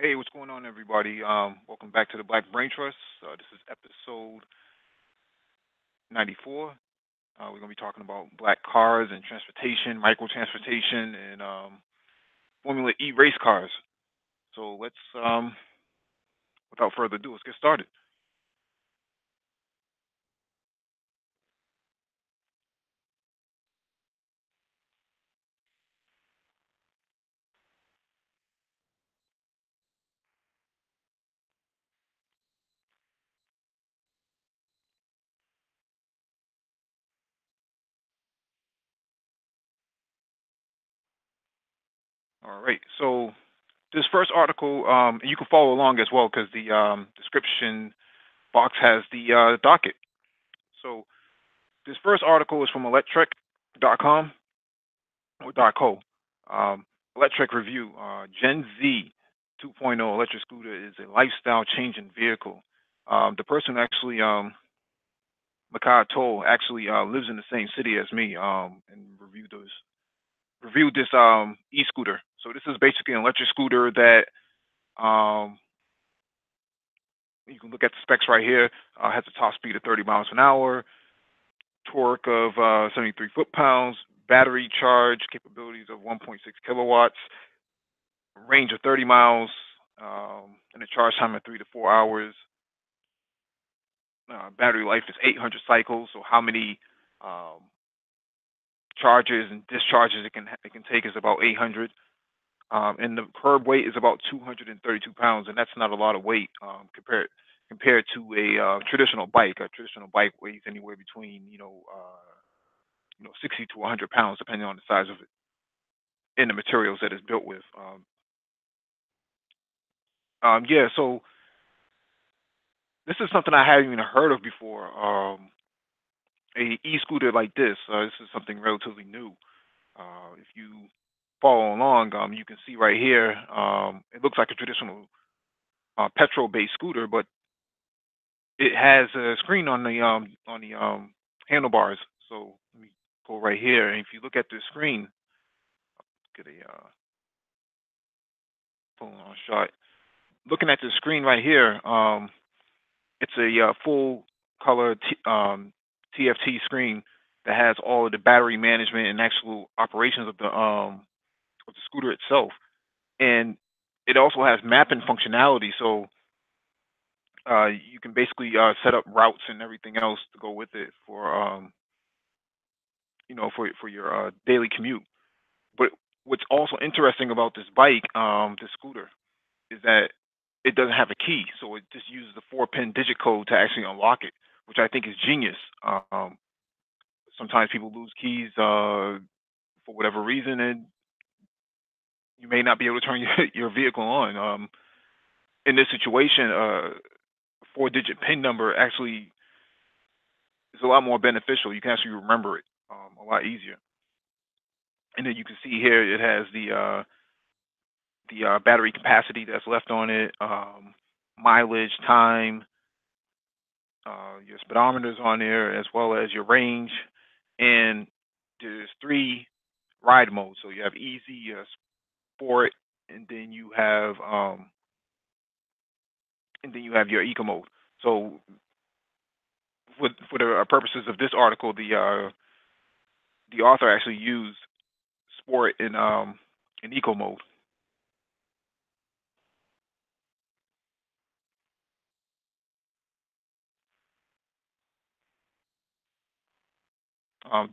Hey, what's going on, everybody? Welcome back to the Black Brain Trust. This is episode 94. We're going to be talking about black cars and transportation, micro transportation, and Formula E race cars. So without further ado, let's get started. All right. So this first article, and you can follow along as well because the description box has the docket. So this first article is from electric.com or .co. Um, Electric review. Gen Z 2.0 electric scooter is a lifestyle changing vehicle. The person actually, Makai Toll, actually lives in the same city as me and reviewed this e-scooter. So this is basically an electric scooter that um, you can look at the specs right here. Has a top speed of 30 miles an hour, torque of 73 foot-pounds, battery charge capabilities of 1.6 kilowatts, range of 30 miles, and a charge time of 3 to 4 hours. Battery life is 800 cycles. So how many um, charges and discharges it can take is about 800. And the curb weight is about 232 pounds, and that's not a lot of weight compared to a traditional bike. A traditional bike weighs anywhere between 60 to 100 pounds, depending on the size of it and the materials that it's built with. Yeah, so this is something I hadn't even heard of before. A e-scooter like this. This is something relatively new. If you follow along, you can see right here. It looks like a traditional petrol-based scooter, but it has a screen on the handlebars. So let me go right here, and if you look at the screen, get a full on shot. Looking at the screen right here, it's a full color TFT screen that has all of the battery management and actual operations of the scooter itself, and it also has mapping functionality. So you can basically set up routes and everything else to go with it for for your daily commute. But what's also interesting about this bike, this scooter, is that it doesn't have a key, so it just uses the 4-pin digit code to actually unlock it, which I think is genius. Sometimes people lose keys for whatever reason, and you may not be able to turn your vehicle on. In this situation, 4-digit PIN number actually is a lot more beneficial. You can actually remember it a lot easier. And then you can see here it has the battery capacity that's left on it, mileage, time, your speedometers on there, as well as your range. And there's three ride modes. So you have easy, sport, and then you have your eco mode. So for the purposes of this article, the author actually used sport in eco mode.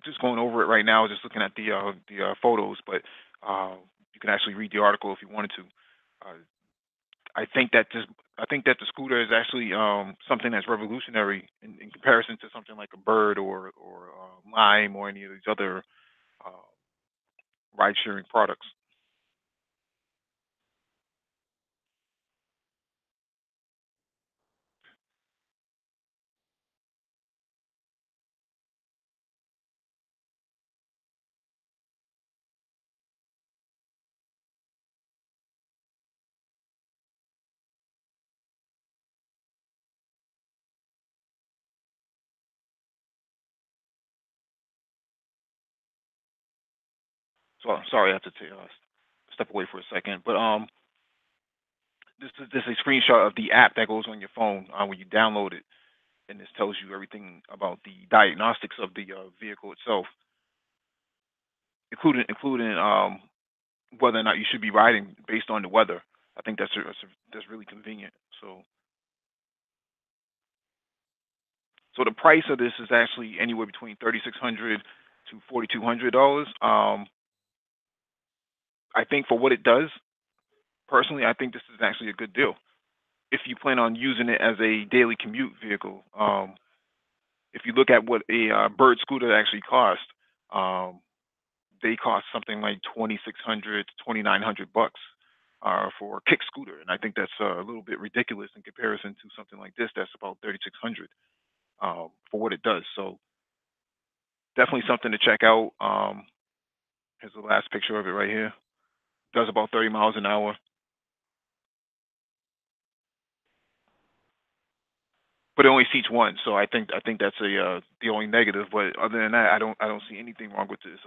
Just going over it right now, just looking at the photos, but you can actually read the article if you wanted to. Uh, I think that this I think that the scooter is actually something that's revolutionary in comparison to something like a Bird or Lime or any of these other uh, ride sharing products. So I'm sorry, I have to step away for a second, but This is a screenshot of the app that goes on your phone when you download it, and this tells you everything about the diagnostics of the vehicle itself, including whether or not you should be riding based on the weather. I think that's really convenient. So the price of this is actually anywhere between $3,600 to $4,200. I think for what it does, personally, I think this is actually a good deal. If you plan on using it as a daily commute vehicle, if you look at what a bird scooter actually costs, um, they cost something like 2,600 to 2,900 bucks for a kick scooter, and I think that's a little bit ridiculous in comparison to something like this that's about 3,600 for what it does. So definitely something to check out. Here's the last picture of it right here. Does about 30 miles an hour, but it only seats one. So I think that's the only negative. But other than that, I don't see anything wrong with this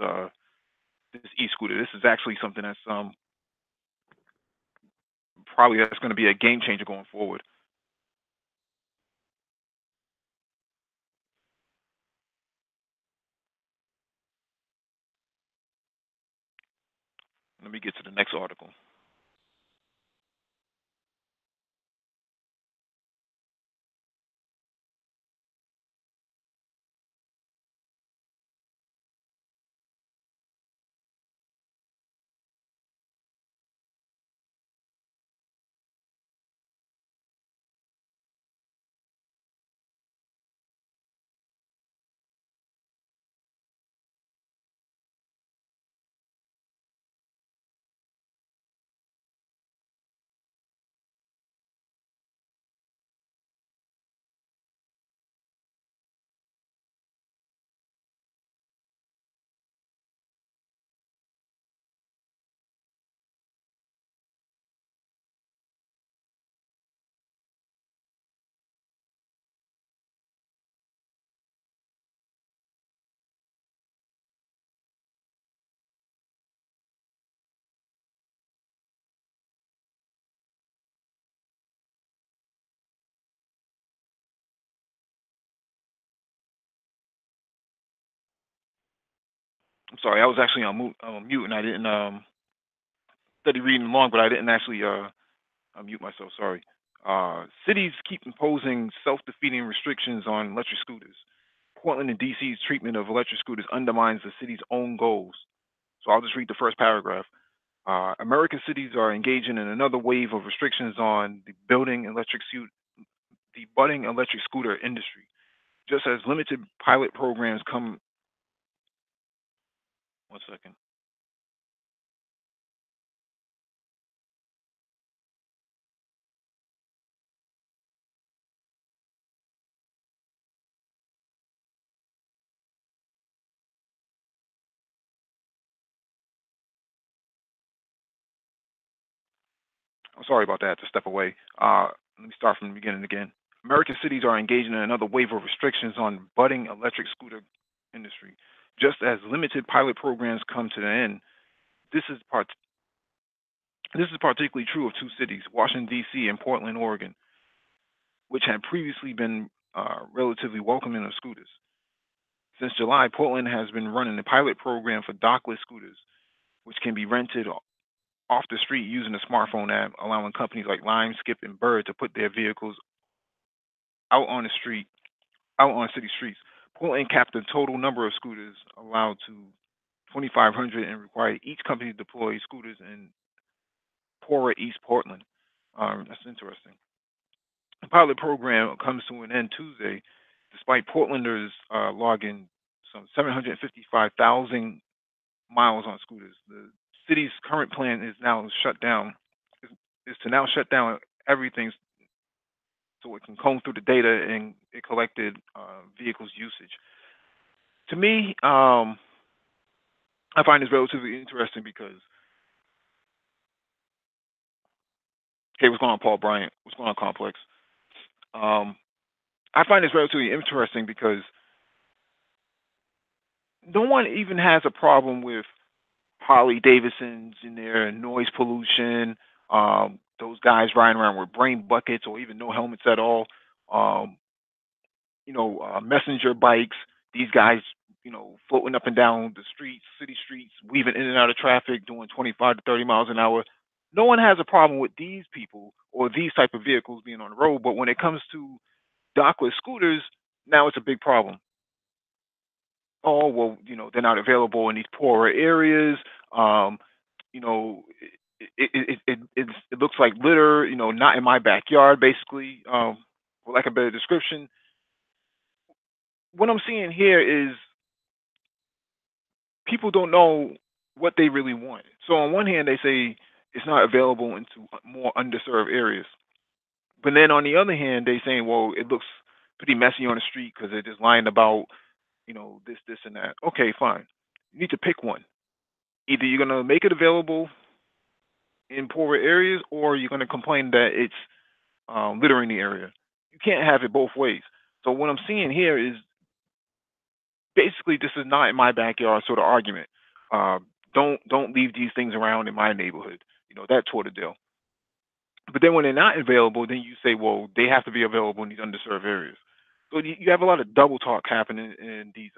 e-scooter. This is actually something that's probably that's going to be a game changer going forward. Let me get to the next article. I'm sorry, I was actually on mute and I didn't study reading along, but I didn't actually unmute myself. Sorry. Cities keep imposing self-defeating restrictions on electric scooters. Portland and DC's treatment of electric scooters undermines the city's own goals. So I'll just read the first paragraph. American cities are engaging in another wave of restrictions on the budding electric scooter industry. Just as limited pilot programs come, one second. I'm sorry about that. I had to step away. Let me start from the beginning again. American cities are engaging in another wave of restrictions on budding electric scooter industry. Just as limited pilot programs come to the end, this is part. This is particularly true of two cities, Washington D.C. and Portland, Oregon, which had previously been relatively welcoming of scooters. Since July, Portland has been running a pilot program for dockless scooters, which can be rented off the street using a smartphone app, allowing companies like Lime, Skip, and Bird to put their vehicles out on the street, out on city streets. Portland capped the total number of scooters allowed to 2,500 and required each company to deploy scooters in poorer East Portland. That's interesting. The pilot program comes to an end Tuesday, despite Portlanders logging some 755,000 miles on scooters. The city's current plan is now shut down. Is to now shut down everything so it can comb through the data and it collected vehicles usage. To me, I find this relatively interesting because, hey, what's going on, Paul Bryant? What's going on, Complex? Um, I find this relatively interesting because no one even has a problem with Harley Davidsons and their noise pollution. those guys riding around with brain buckets or even no helmets at all. Um, messenger bikes. These guys, floating up and down the streets, city streets, weaving in and out of traffic, doing 25 to 30 miles an hour. No one has a problem with these people or these type of vehicles being on the road. But when it comes to dockless scooters, now it's a big problem. Oh well, they're not available in these poorer areas. Um, you know, it looks like litter. Not in my backyard, basically. For lack of a better description, what I'm seeing here is people don't know what they really want. So on one hand, they say it's not available into more underserved areas, but then on the other hand, they saying, well, it looks pretty messy on the street because they're just lying about this, and that. Okay, fine. You need to pick one. Either you're gonna make it available in poorer areas, or you're gonna complain that it's littering the area. You can't have it both ways. So what I'm seeing here is basically this is not in my backyard sort of argument. Uh, don't leave these things around in my neighborhood. That sort of deal. But then when they're not available, then you say, well, they have to be available in these underserved areas. So you have a lot of double talk happening in these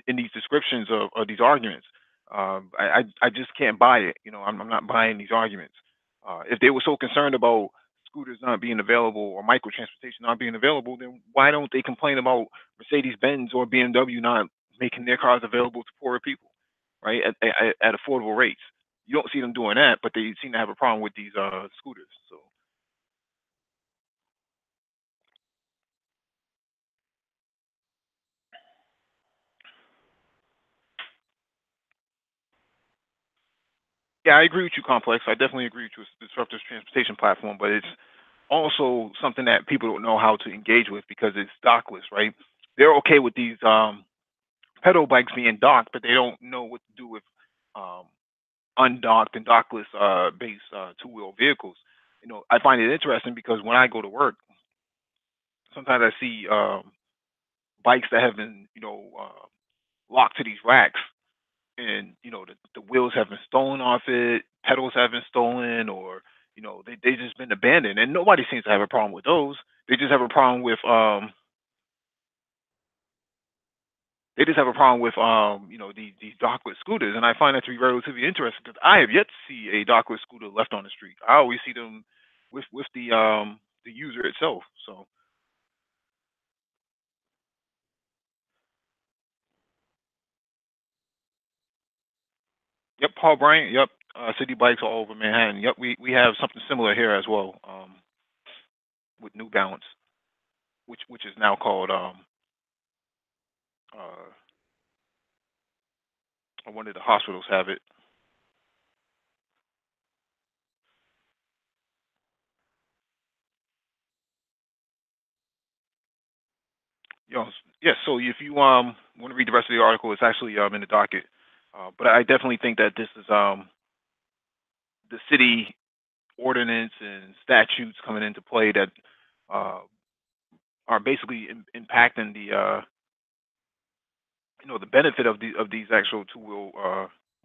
in these descriptions of these arguments. I just can't buy it. I'm not buying these arguments. If they were so concerned about scooters not being available or micro transportation not being available, then why don't they complain about Mercedes Benz or BMW not making their cars available to poorer people, right? At affordable rates. You don't see them doing that, but they seem to have a problem with these scooters. So yeah, I agree with you, Complex. I definitely agree with you. It's a disruptive transportation platform, but it's also something that people don't know how to engage with because it's dockless, right? They're okay with these pedal bikes being docked, but they don't know what to do with um, undocked and dockless based two-wheel vehicles. I find it interesting because when I go to work, sometimes I see bikes that have been, locked to these racks, and the wheels have been stolen off it, pedals have been stolen, or they just been abandoned, and nobody seems to have a problem with those. They just have a problem with these dockless scooters, and I find that to be relatively interesting because I have yet to see a dockless scooter left on the street. I always see them with the user itself. So yep, Paul Bryant. Yep, city bikes all over Manhattan. Yep, we have something similar here as well with New Balance, which is now called uh, one of the hospitals have it. Yes. So if you want to read the rest of the article, it's actually in the docket. But I definitely think that this is the city ordinance and statutes coming into play that uh, are basically impacting the benefit of these actual two wheel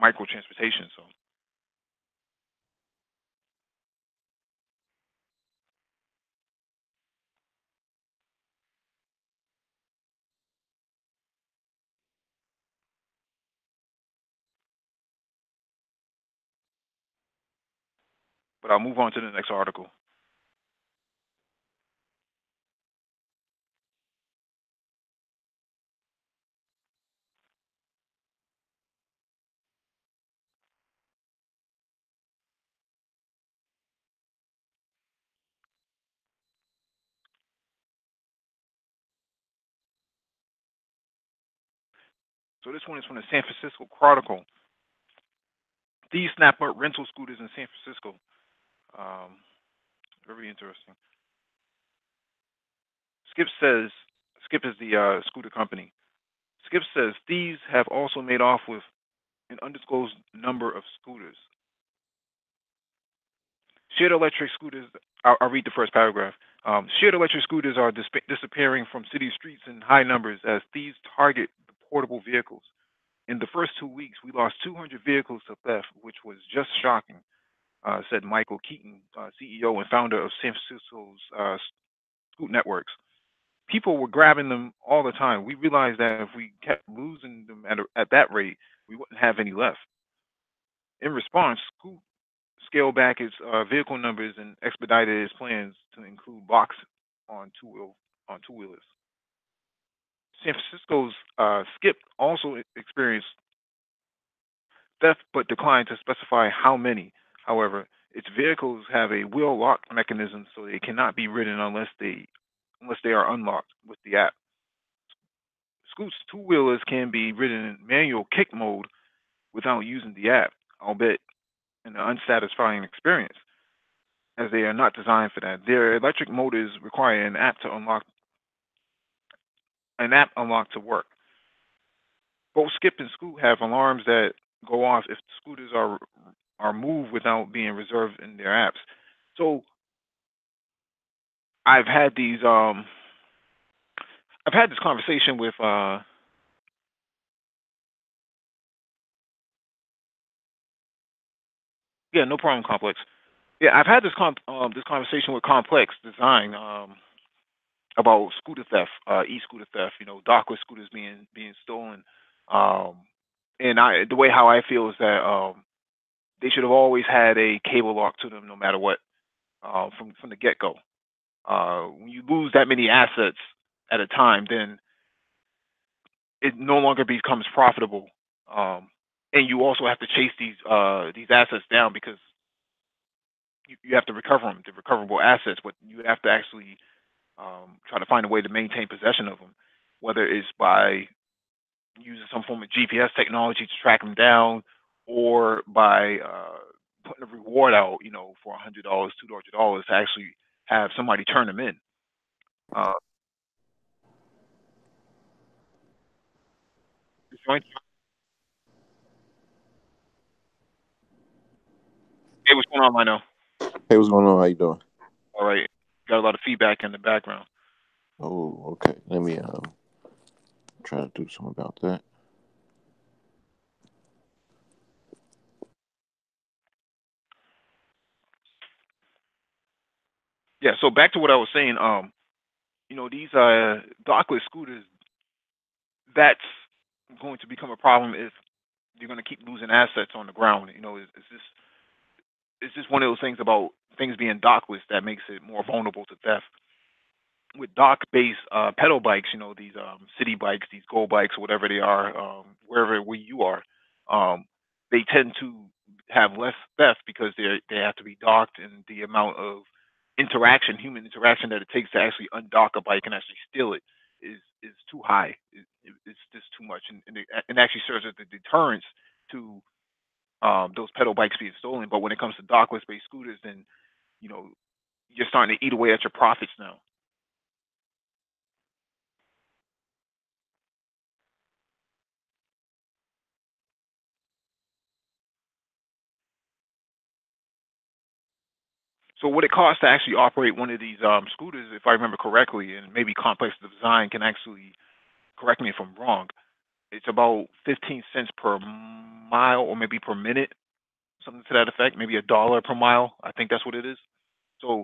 micro transportation. So, but I'll move on to the next article. So this one is from the San Francisco Chronicle. These snap up rental scooters in San Francisco. Um, Very interesting. Skip says Skip is the scooter company. Skip says thieves have also made off with an undisclosed number of scooters. Shared electric scooters. I'll read the first paragraph. Shared electric scooters are disappearing from city streets in high numbers as thieves target the portable vehicles. In the first 2 weeks, we lost 200 vehicles to theft, which was just shocking. said Michael Keaton, CEO and founder of San Francisco's Scoot Networks. People were grabbing them all the time. We realized that if we kept losing them at that rate, we wouldn't have any left. In response, Scoot scaled back its vehicle numbers and expedited its plans to include blocks on two wheelers. San Francisco's Skip also experienced theft, but declined to specify how many. However, its vehicles have a wheel lock mechanism, so they cannot be ridden unless they are unlocked with the app. Scoot's two wheelers can be ridden in manual kick mode without using the app, albeit an unsatisfying experience, as they are not designed for that. Their electric motors require an app unlock to work. Both Skip and Scoot have alarms that go off if scooters are moved without being reserved in their apps. So I've had these I've had this conversation with yeah, no problem, Complex. Yeah, I've had this conversation with Complex Design about scooter theft, e-scooter theft. You know, dockless scooters being stolen. Um, and the way how I feel is that they should have always had a cable lock to them, no matter what, from the get go. When you lose that many assets at a time, then it no longer becomes profitable. And you also have to chase these assets down because you have to recover them, the recoverable assets, but you have to actually try to find a way to maintain possession of them, whether it's by using some form of GPS technology to track them down, or by putting a reward out, you know, for $100, $200 to actually have somebody turn them in. Uh, joint- hey, what's going on, Lino? Hey, what's going on? How you doing? All right, got a lot of feedback in the background. Oh, okay. Let me try to do something about that. Yeah, so back to what I was saying. You know, these dockless scooters, that's going to become a problem if you're going to keep losing assets on the ground. You know, it's just one of those things about things being dockless that makes it more vulnerable to theft. With dock-based pedal bikes, you know, these city bikes, these go bikes, whatever they are, wherever where you are, they tend to have less theft because they have to be docked, and the amount of human interaction that it takes to actually undock a bike and actually steal it is too high. It's just too much, and actually serves as a deterrence to those pedal bikes being stolen. But when it comes to dockless-based scooters, then you know you're starting to eat away at your profits now. So what it costs to actually operate one of these scooters, if I remember correctly, and maybe Complex Design can actually correct me if I'm wrong, it's about 15 cents per mile or maybe per minute, something to that effect, maybe $1 per mile. I think that's what it is. So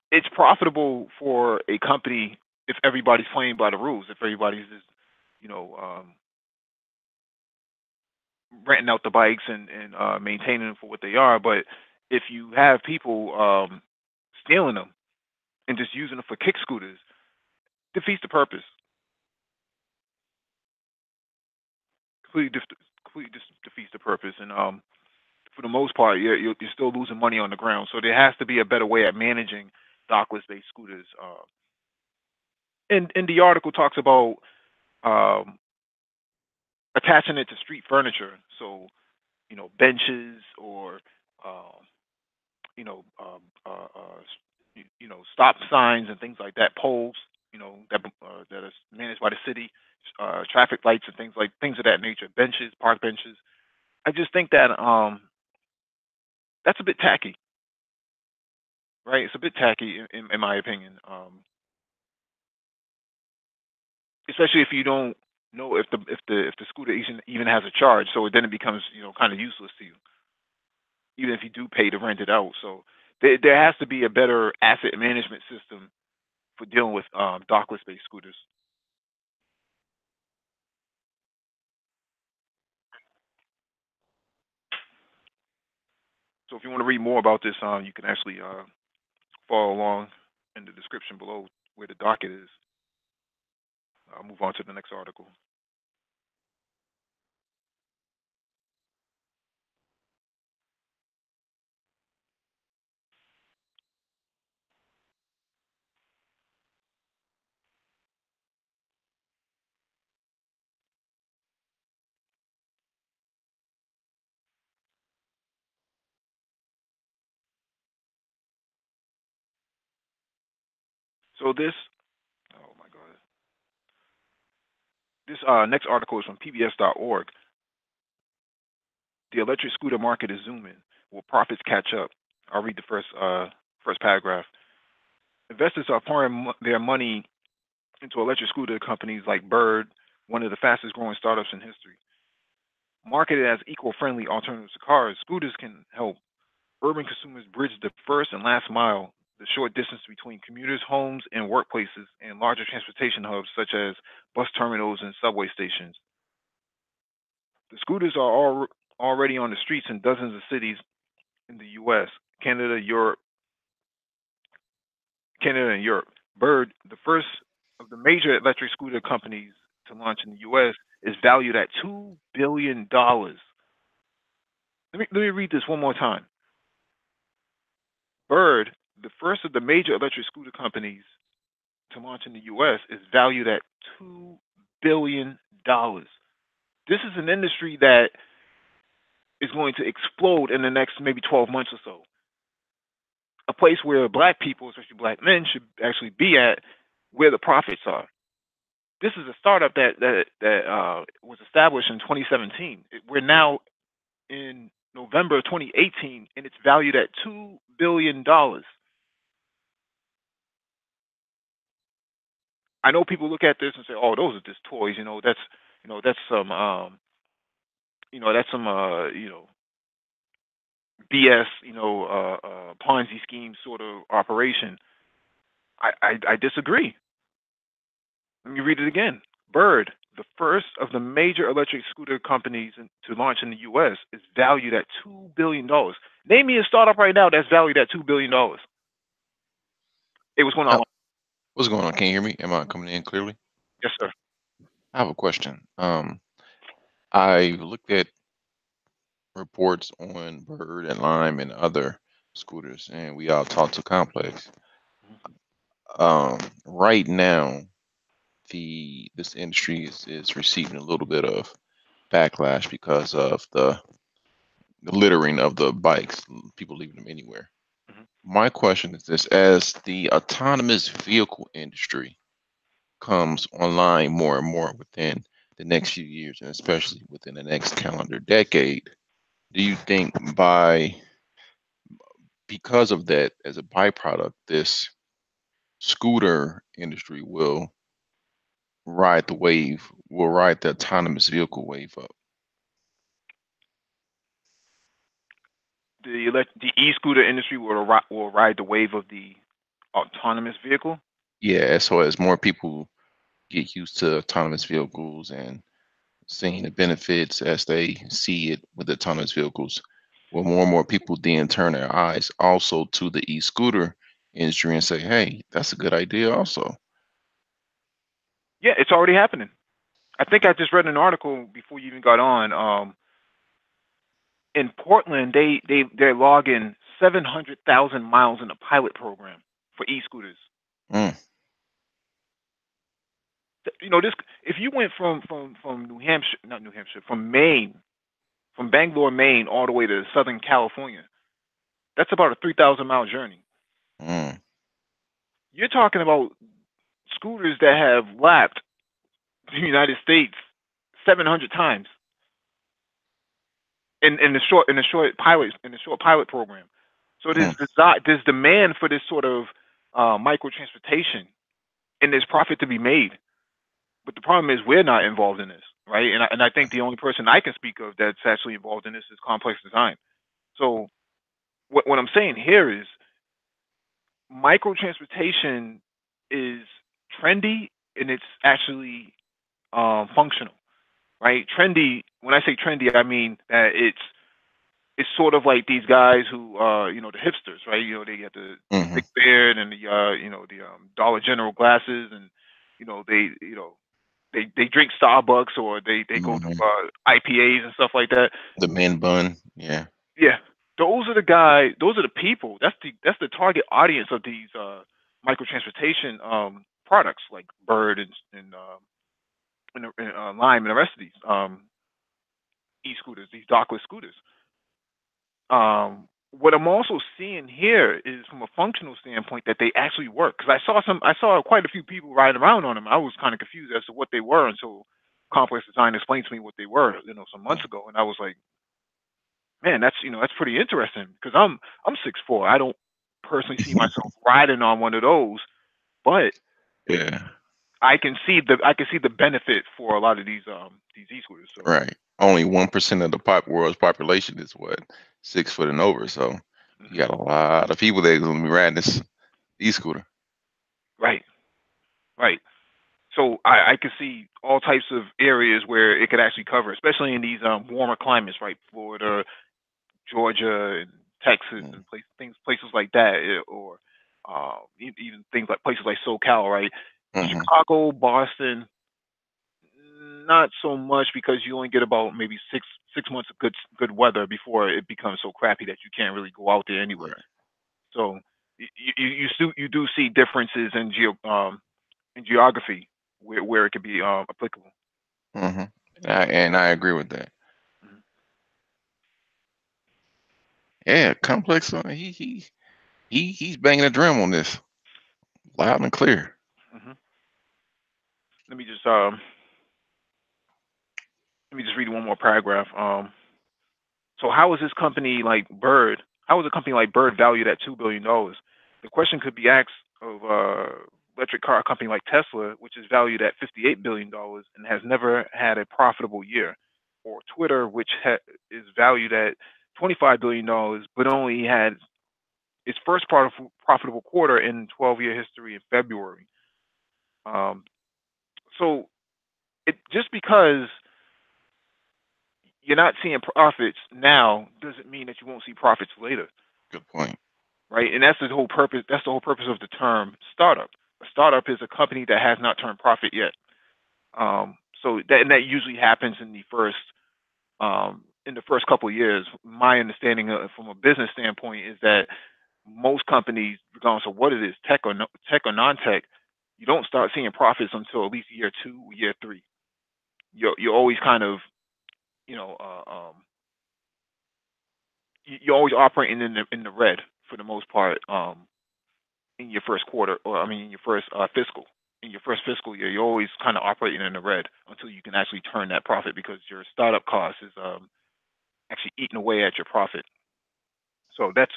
it's profitable for a company if everybody's playing by the rules, if everybody's just, you know, renting out the bikes and maintaining them for what they are. But if you have people stealing them and just using them for kick scooters, defeats the purpose. Completely defeats the purpose. And for the most part, you're still losing money on the ground. So there has to be a better way at managing dockless-based scooters. And the article talks about um, attaching it to street furniture. So you know, benches or um, you know, stop signs and things like that, poles, you know, that is managed by the city, traffic lights and things of that nature, benches, park benches. I just think that that's a bit tacky, right? It's a bit tacky in my opinion, especially if you don't. know if the scooter even has a charge. So then it becomes kind of useless to you, even if you do pay to rent it out. So there has to be a better asset management system for dealing with dockless based scooters. So if you want to read more about this, you can actually follow along in the description below where the docket is. I'll move on to the next article. So oh my god, this next article is from PBS.org. The electric scooter market is zooming. Will profits catch up? I'll read the first paragraph. Investors are pouring their money into electric scooter companies like Bird, one of the fastest growing startups in history. Marketed as eco-friendly alternatives to cars, scooters can help urban consumers bridge the first and last mile, the short distance between commuters' homes and workplaces, and larger transportation hubs such as bus terminals and subway stations. The scooters are already on the streets in dozens of cities in the U.S., Canada, Europe, Canada, and Europe. Bird, the first of the major electric scooter companies to launch in the U.S., is valued at $2 billion. Let me read this one more time. Bird, the first of the major electric scooter companies to launch in the U.S., is valued at $2 billion. This is an industry that is going to explode in the next maybe 12 months or so. A place where black people, especially black men, should actually be at, where the profits are. This is a startup that was established in 2017. We're now in November 2018, and it's valued at $2 billion. I know people look at this and say, "Oh, those are just toys." That's some BS, Ponzi scheme sort of operation. I disagree. Let me read it again. Bird, the first of the major electric scooter companies to launch in the U.S., is valued at $2 billion. Name me a startup right now that's valued at $2 billion. It was going Oh, on. what's going on? Can you hear me? Am I coming in clearly? Yes, sir. I have a question. I looked at reports on Bird and Lime and other scooters, and we all talked to Complex. Right now, this industry is receiving a little bit of backlash because of the littering of the bikes, people leaving them anywhere. Mhm. My question is this: as the autonomous vehicle industry comes online more and more within the next few years, and especially within the next calendar decade, do you think because of that, as a byproduct, this scooter industry will ride the autonomous vehicle wave up? The e-scooter industry will ride the wave of the autonomous vehicle. Yeah, so as more people get used to autonomous vehicles and seeing the benefits as they see it with autonomous vehicles, will more and more people then turn their eyes also to the e-scooter industry and say, hey, that's a good idea also. Yeah, it's already happening. I think I just read an article before you even got on. In Portland, they're logging 700,000 miles in a pilot program for e-scooters. Mm, This, if you went from New Hampshire, not New Hampshire, from Maine, from Bangor, Maine, all the way to Southern California, that's about a 3,000-mile journey. mm, You're talking about scooters that have lapped the United States 700 times in the short pilot program. So mm. there's demand for this sort of micro transportation, and there's profit to be made. But the problem is we're not involved in this, right? And I think the only person I can speak of that's actually involved in this is complex design. So what I'm saying here is micro transportation is trendy and it's actually functional, right? Trendy. When I say trendy, I mean that it's sort of like these guys who the hipsters, right? They get the Hmm. thick beard and the the Dollar General glasses, and they they drink Starbucks, or they go Hmm. through IPAs and stuff like that. The men bun. Yeah. Yeah, those are the guys. Those are the people. That's the target audience of these micro transportation products like Bird and Lime and the rest of these e-scooters, these dockless scooters. What I'm also seeing here is from a functional standpoint that they actually work. Because I saw quite a few people riding around on them. I was kind of confused as to what they were until Complex Design explained to me what they were, some months ago, and I was like, man, that's pretty interesting. Because I'm 6'4". I don't personally see myself riding on one of those, but Yeah. I can see the benefit for a lot of these e-scooters. So Right. Only 1% of the world's population is what, 6 foot and over. So you mhm. got a lot of people that are gonna be riding this e-scooter. Right, right. So I could see all types of areas where it could actually cover, especially in these warmer climates, right? Florida, Georgia, and Texas, and places like that, or even things like places like SoCal, right? Mm-hmm. Chicago, Boston, not so much because you only get about maybe six months of good weather before it becomes so crappy that you can't really go out there anyway. Right. So you do see differences in geography where it could be applicable. Mm-hmm. And I agree with that. Mhm. Yeah, complex. He's banging a drum on this loud and clear. Mhm. Let me just read one more paragraph. So how is this company like Bird? How is a company like Bird valued at $2 billion? The question could be asked of electric car company like Tesla, which is valued at $58 billion and has never had a profitable year, or Twitter, which is valued at $25 billion but only had its first profitable quarter in 12-year history in February. Um, so it just because you're not seeing profits now doesn't mean that you won't see profits later, Good point. right? And that's the whole purpose. That's the whole purpose of the term startup. A startup is a company that has not turned profit yet. So that usually happens in the first couple of years. My understanding from a business standpoint is that most companies, regardless of what it is, tech or tech or non-tech, you don't start seeing profits until at least year two, year three. You're always kind of you know you're always operating in the red for the most part in your first quarter, or I mean in your first fiscal year. You're always kind of operating in the red until you can actually turn that profit because your startup cost is actually eating away at your profit. So that's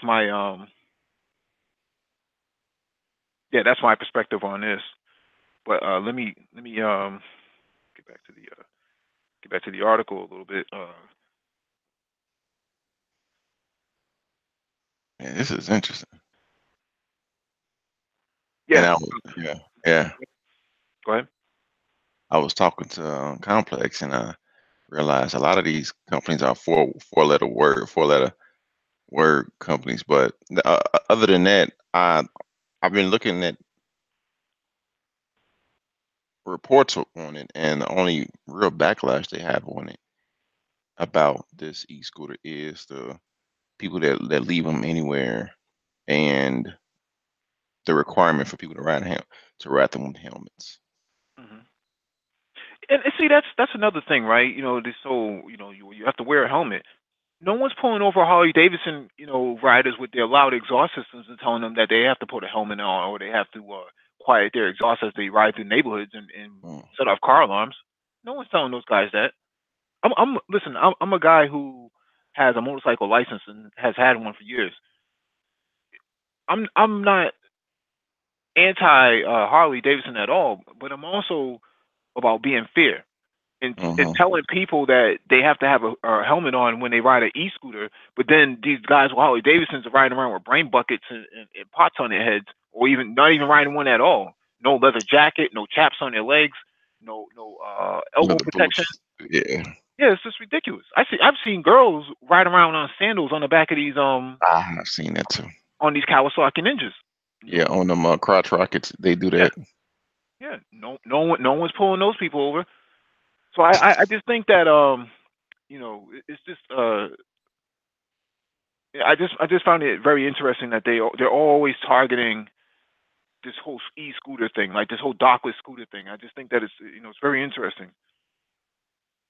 my that's my perspective on this. But let me get back to the article a little bit. Yeah, this is interesting. And Yeah, yeah, go ahead. I was talking to Complex, and I realized a lot of these companies are four letter word companies. But other than that, I've been looking at reports on it, and the only real backlash they have on it about this e-scooter is the people that leave them anywhere, and the requirement for people to ride them with helmets. Hmm. And see, that's another thing, right? This whole you have to wear a helmet. No one's pulling over Harley Davidson, riders with their loud exhaust systems and telling them that they have to put a helmet on or they have to quiet their exhaust as they ride through neighborhoods and Mm, set off car alarms. No one's telling those guys that. Listen. I'm a guy who has a motorcycle license and has had one for years. I'm not anti Harley Davidson at all, but I'm also about being fair and Mm-hmm. telling people that they have to have a helmet on when they ride an e-scooter. But then these guys with Harley Davidsons are riding around with brain buckets and pots on their heads, or even not even riding one at all. No leather jacket, no chaps on their legs, no elbow Leather protection. boots. Yeah, Yeah, it's just ridiculous. I've seen girls ride around on sandals on the back of these I have seen that too. on these Kawasaki Ninjas. You Yeah, know, on them crotch rockets, they do yeah, that. yeah. No one's pulling those people over. So I just think that it's just I just found it very interesting that they're always targeting this whole e-scooter thing, like this whole dockless scooter thing. I just think that it's very interesting.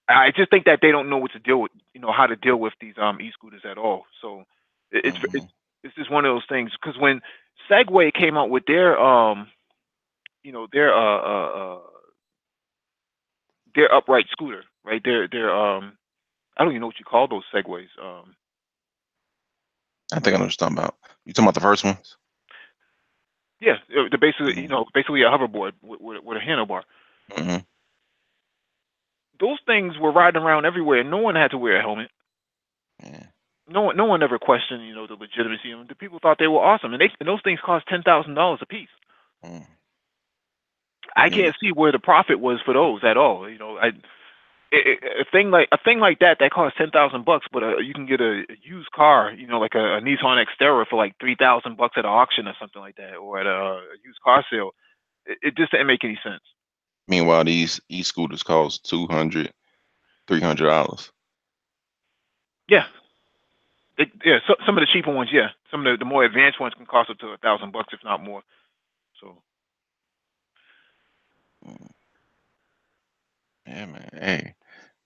I just think that they don't know what to deal with, how to deal with these e-scooters at all. So it, it's Hmm. it's it's just one of those things because when Segway came out with their upright scooter, right? Their I don't even know what you call those Segways. I think I know what you're talking about. You talking about the first ones? Yeah, they're basically Mm-hmm. basically a hoverboard with a handlebar. Mm-hmm. Those things were riding around everywhere. No one had to wear a helmet. Yeah. No one ever questioned, the legitimacy of them. The people thought they were awesome, and those things cost $10,000 a piece. Mm. I Yeah. can't see where the profit was for those at all. A thing like that costs $10,000, but you can get a used car, like a Nissan Xterra for like $3,000 at an auction or something like that, or at a used car sale. It just didn't make any sense. Meanwhile, these e-scooters cost $200, $300. Yeah, yeah. So, some of the cheaper ones, yeah. Some of the more advanced ones can cost up to $1,000, if not more. So Mm. Yeah, man. Hey,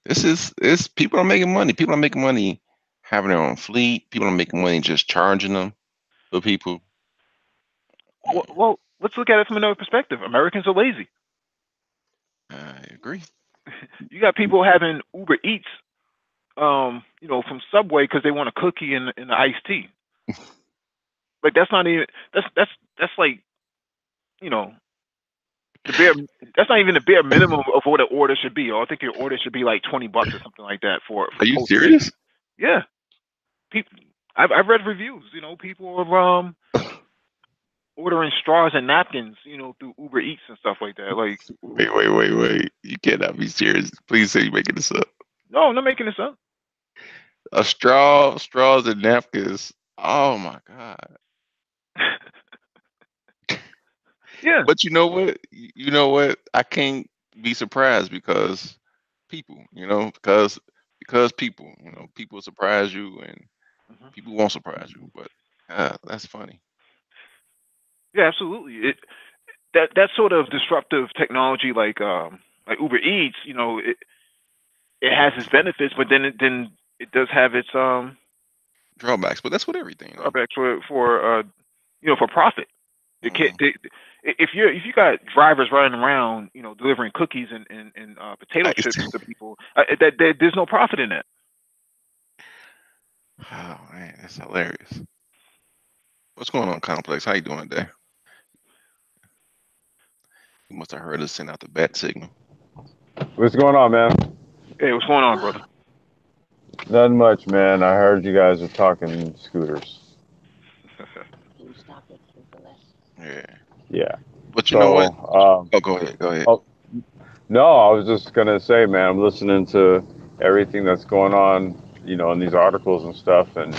this people are making money. People are making money having their own fleet. People are making money just charging them for people. Mm, well, let's look at it from another perspective. Americans are lazy. I agree. You got people having Uber Eats, from Subway because they want a cookie and the iced tea. Like that's not even that's like you know the bare that's not even the bare minimum of what an order should be. I think your order should be like $20 or something like that Are for you Postmates. serious? Yeah, people. I've read reviews. People are ordering straws and napkins, through Uber Eats and stuff like that. Like, Wait. You cannot be serious. Please say you're making this up. no, I'm not making this up. Straws and napkins. Oh my God. Yeah. But you know what? You know what? I can't be surprised because people, because people, people surprise you and Hmm. people won't surprise you. But that's funny. Yeah, absolutely. That sort of disruptive technology, like Uber Eats, it has its benefits, but then it does have its Drawbacks, but that's with everything though. drawbacks for profit. It can't, Hmm. if you got drivers running around, delivering cookies and potato chips to people, there's no profit in that. Oh man, that's hilarious. What's going on, Complex? How you doing today? You must have heard us send out the bat signal. What's going on, man? Hey, what's going on, brother? Nothing much, man. I heard you guys are talking scooters. Yeah. Yeah. But you know So, what? Oh, go ahead. Go ahead. oh, no, I was just gonna say, man, I'm listening to everything that's going on, in these articles and stuff, and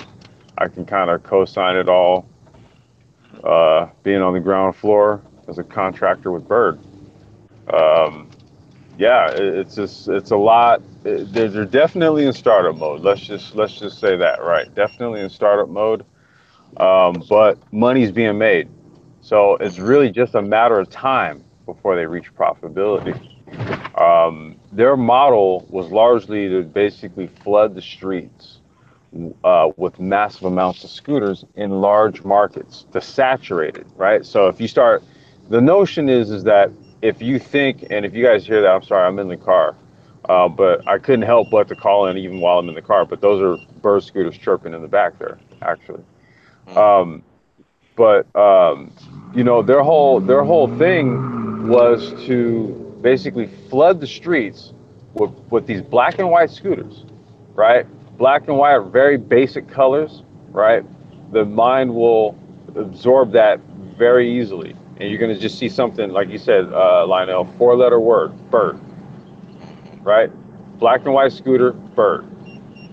I can kind of co-sign it all. Being on the ground floor as a contractor with Bird. Um, yeah, it's a lot. They're definitely in startup mode. Let's just say that, right? Definitely in startup mode. But money's being made. So it's Hmm. really just a matter of time before they reach profitability. Their model was largely to basically flood the streets with massive amounts of scooters in large markets to saturate it, right? So if you start, the notion is that if you think, and if you guys hear that, I'm sorry, I'm in the car, but I couldn't help but to call in even while I'm in the car. But those are bird scooters chirping in the back there, actually. Hmm. Um, But you know, their whole thing was to basically flood the streets with these black and white scooters, right? Black and white are very basic colors, right? The mind will absorb that very easily, and you're going to just see something like you said, Lionel, four-letter word, bird, right? Black and white scooter, bird.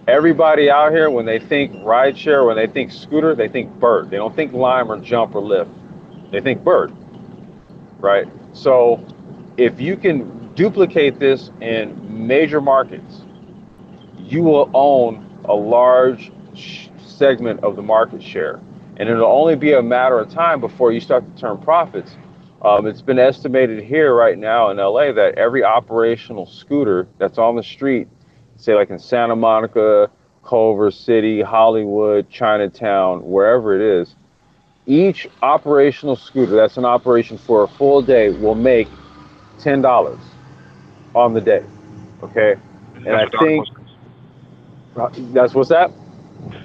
Everybody out here, when they think rideshare, when they think scooter, they think bird. They don't think lime or jump or lift. They think bird, right? So if you can duplicate this in major markets, you will own a large segment of the market share. And it'll only be a matter of time before you start to turn profits. It's been estimated here right now in LA that every operational scooter that's on the street, say like in Santa Monica, Culver City, Hollywood, Chinatown, wherever it is, each operational scooter that's in operation for a full day will make $10 on the day. Okay. And And that's I what the article think says. that's what's that?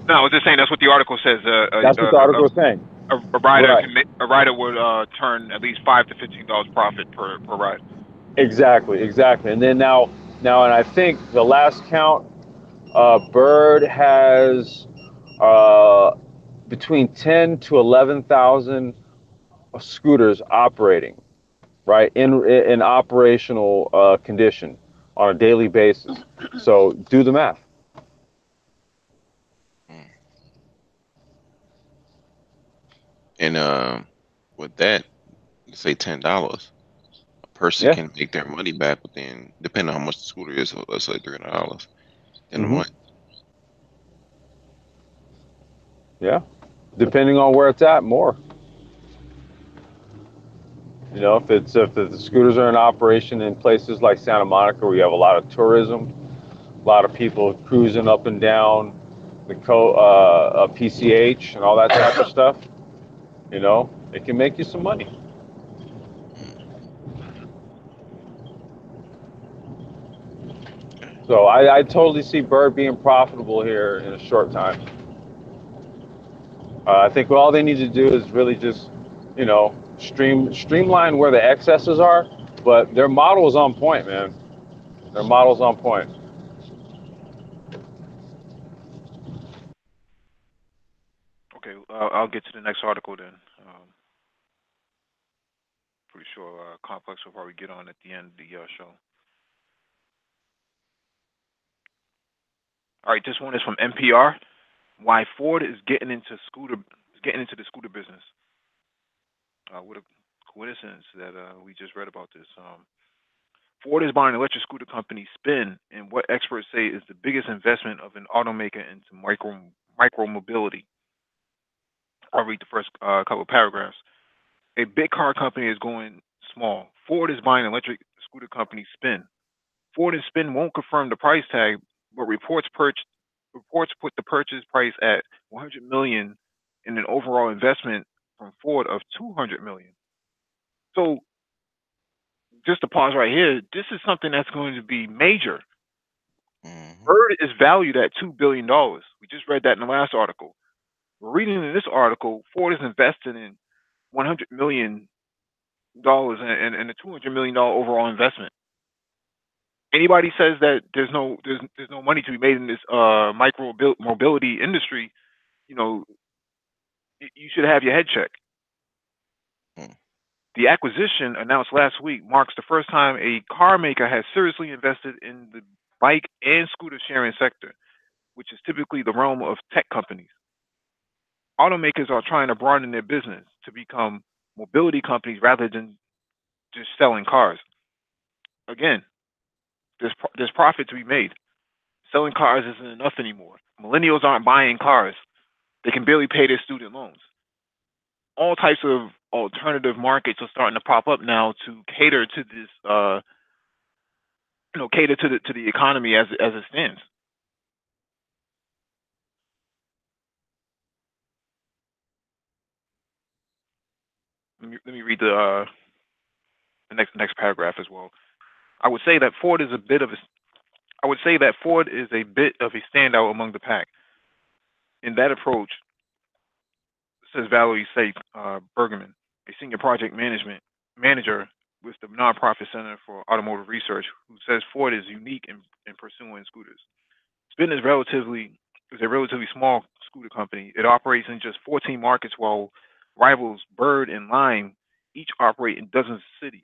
No, I was just saying that's what the article says. That's what the article is saying. A rider Right. can a rider would turn at least $5 to $15 profit per ride. Exactly. And then now, and I think the last count, Bird has between 10 to 11,000 scooters operating, right, in operational condition on a daily basis. So do the math. Mm. And with that, say $10, a person Yeah. can make their money back within, depending on how much the scooter is. So let's say $300 in a hmm month. Yeah. Depending on where it's at, more. You know, if the scooters are in operation in places like Santa Monica where you have a lot of tourism, a lot of people cruising up and down the PCH and all that type of stuff, you know, it can make you some money. Mm. Okay. So I totally see Bird being profitable here in a short time. I think all they need to do is really just, you know, streamline where the excesses are, but their model is on point, man. Their model's on point. Okay, I'll get to the next article then. Pretty sure Complex will probably get on at the end of the show. All right, this one is from NPR. Why Ford is getting into the scooter business. What a coincidence that we just read about this. Ford is buying electric scooter company Spin in what experts say is the biggest investment of an automaker into micro mobility. I'll read the first couple of paragraphs. A big car company is going small. Ford is buying electric scooter company Spin. Ford and Spin won't confirm the price tag, but reports put the purchase price at 100 million in an overall investment from Ford of 200 million. So just to pause right here, this is something that's going to be major. Hmm. Bird is valued at $2 billion. We just read that in the last article. We're reading in this article, Ford is invested in $100 million and a $200 million overall investment. Anybody says that there's no money to be made in this micro mobility industry, you know, you should have your head checked. Mm. The acquisition announced last week marks the first time a car maker has seriously invested in the bike and scooter sharing sector, which is typically the realm of tech companies. Automakers are trying to broaden their business to become mobility companies rather than just selling cars. Again, there's profit to be made. Selling cars isn't enough anymore. Millennials aren't buying cars. They can barely pay their student loans. All types of alternative markets are starting to pop up now to cater to this, cater to the economy as it stands. Let me read the next paragraph as well. I would say that Ford is a bit of a I would say that Ford is a bit of a standout among the pack. In that approach, says Valerie Safe Bergerman, a senior project management manager with the nonprofit Center for Automotive Research, who says Ford is unique in pursuing scooters. Spin is a relatively small scooter company. It operates in just 14 markets, while rivals Bird and Lime each operate in dozens of cities.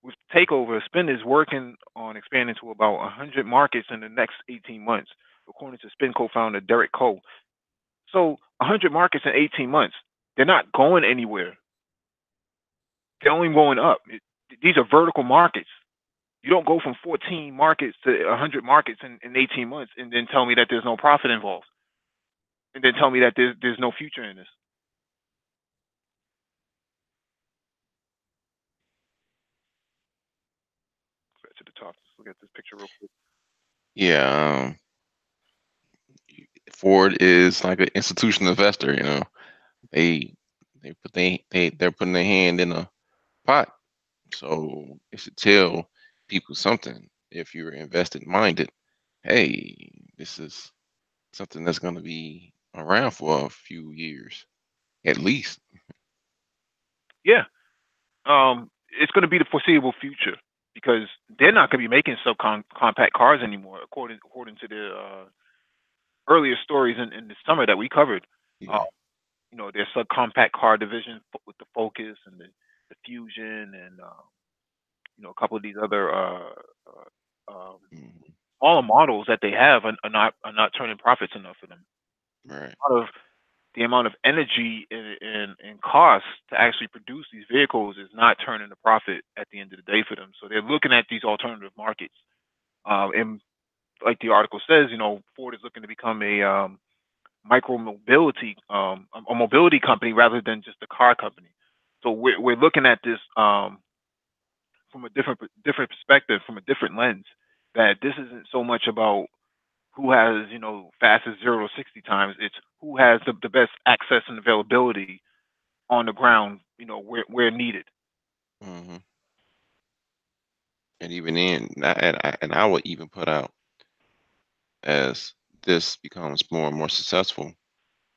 With takeover, Spin is working on expanding to about 100 markets in the next 18 months, according to Spin co-founder Derek Cole. So 100 markets in 18 months. They're not going anywhere. They're only going up. These are vertical markets. You don't go from 14 markets to 100 markets in 18 months and then tell me that there's no profit involved, and then tell me that there's no future in this. Let's get to the top. Let's look at this picture real quick. Yeah, Ford is like an institutional investor. You know, they they're putting their hand in a pot, so it should tell people something. If you're invested minded, hey, this is something that's going to be around for a few years at least. Yeah, it's going to be the foreseeable future because they're not going to be making subcompact cars anymore, according to the earlier stories in the summer that we covered. Uh, Yeah. their subcompact car division with the Focus and the Fusion and a couple of these other Mhm. smaller models that they have are not turning profits enough for them. Right. Out of the amount of energy and cost to actually produce these vehicles is not turning a profit at the end of the day for them. So they're looking at these alternative markets. And like the article says, Ford is looking to become a micro mobility, a mobility company rather than just a car company. So we're looking at this from a different perspective, from a different lens. That this isn't so much about who has fastest 0 to 60 times. It's who has the best access and availability on the ground, where needed. Hmm. And even then, and I would even put out, as this becomes more and more successful,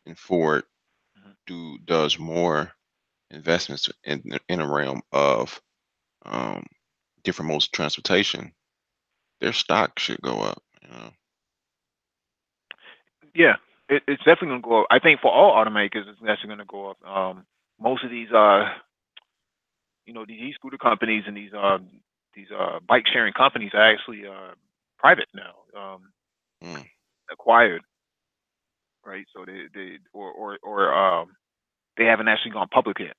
and Ford Mhm. does more investments in a realm of um, different modes of transportation, their stock should go up. You know. Yeah, it's definitely going to go up. I think for all automakers, it's actually going to go up. Most of these, these e-scooter companies and these bike sharing companies are actually private now, Mm, acquired, right? So or they haven't actually gone public yet.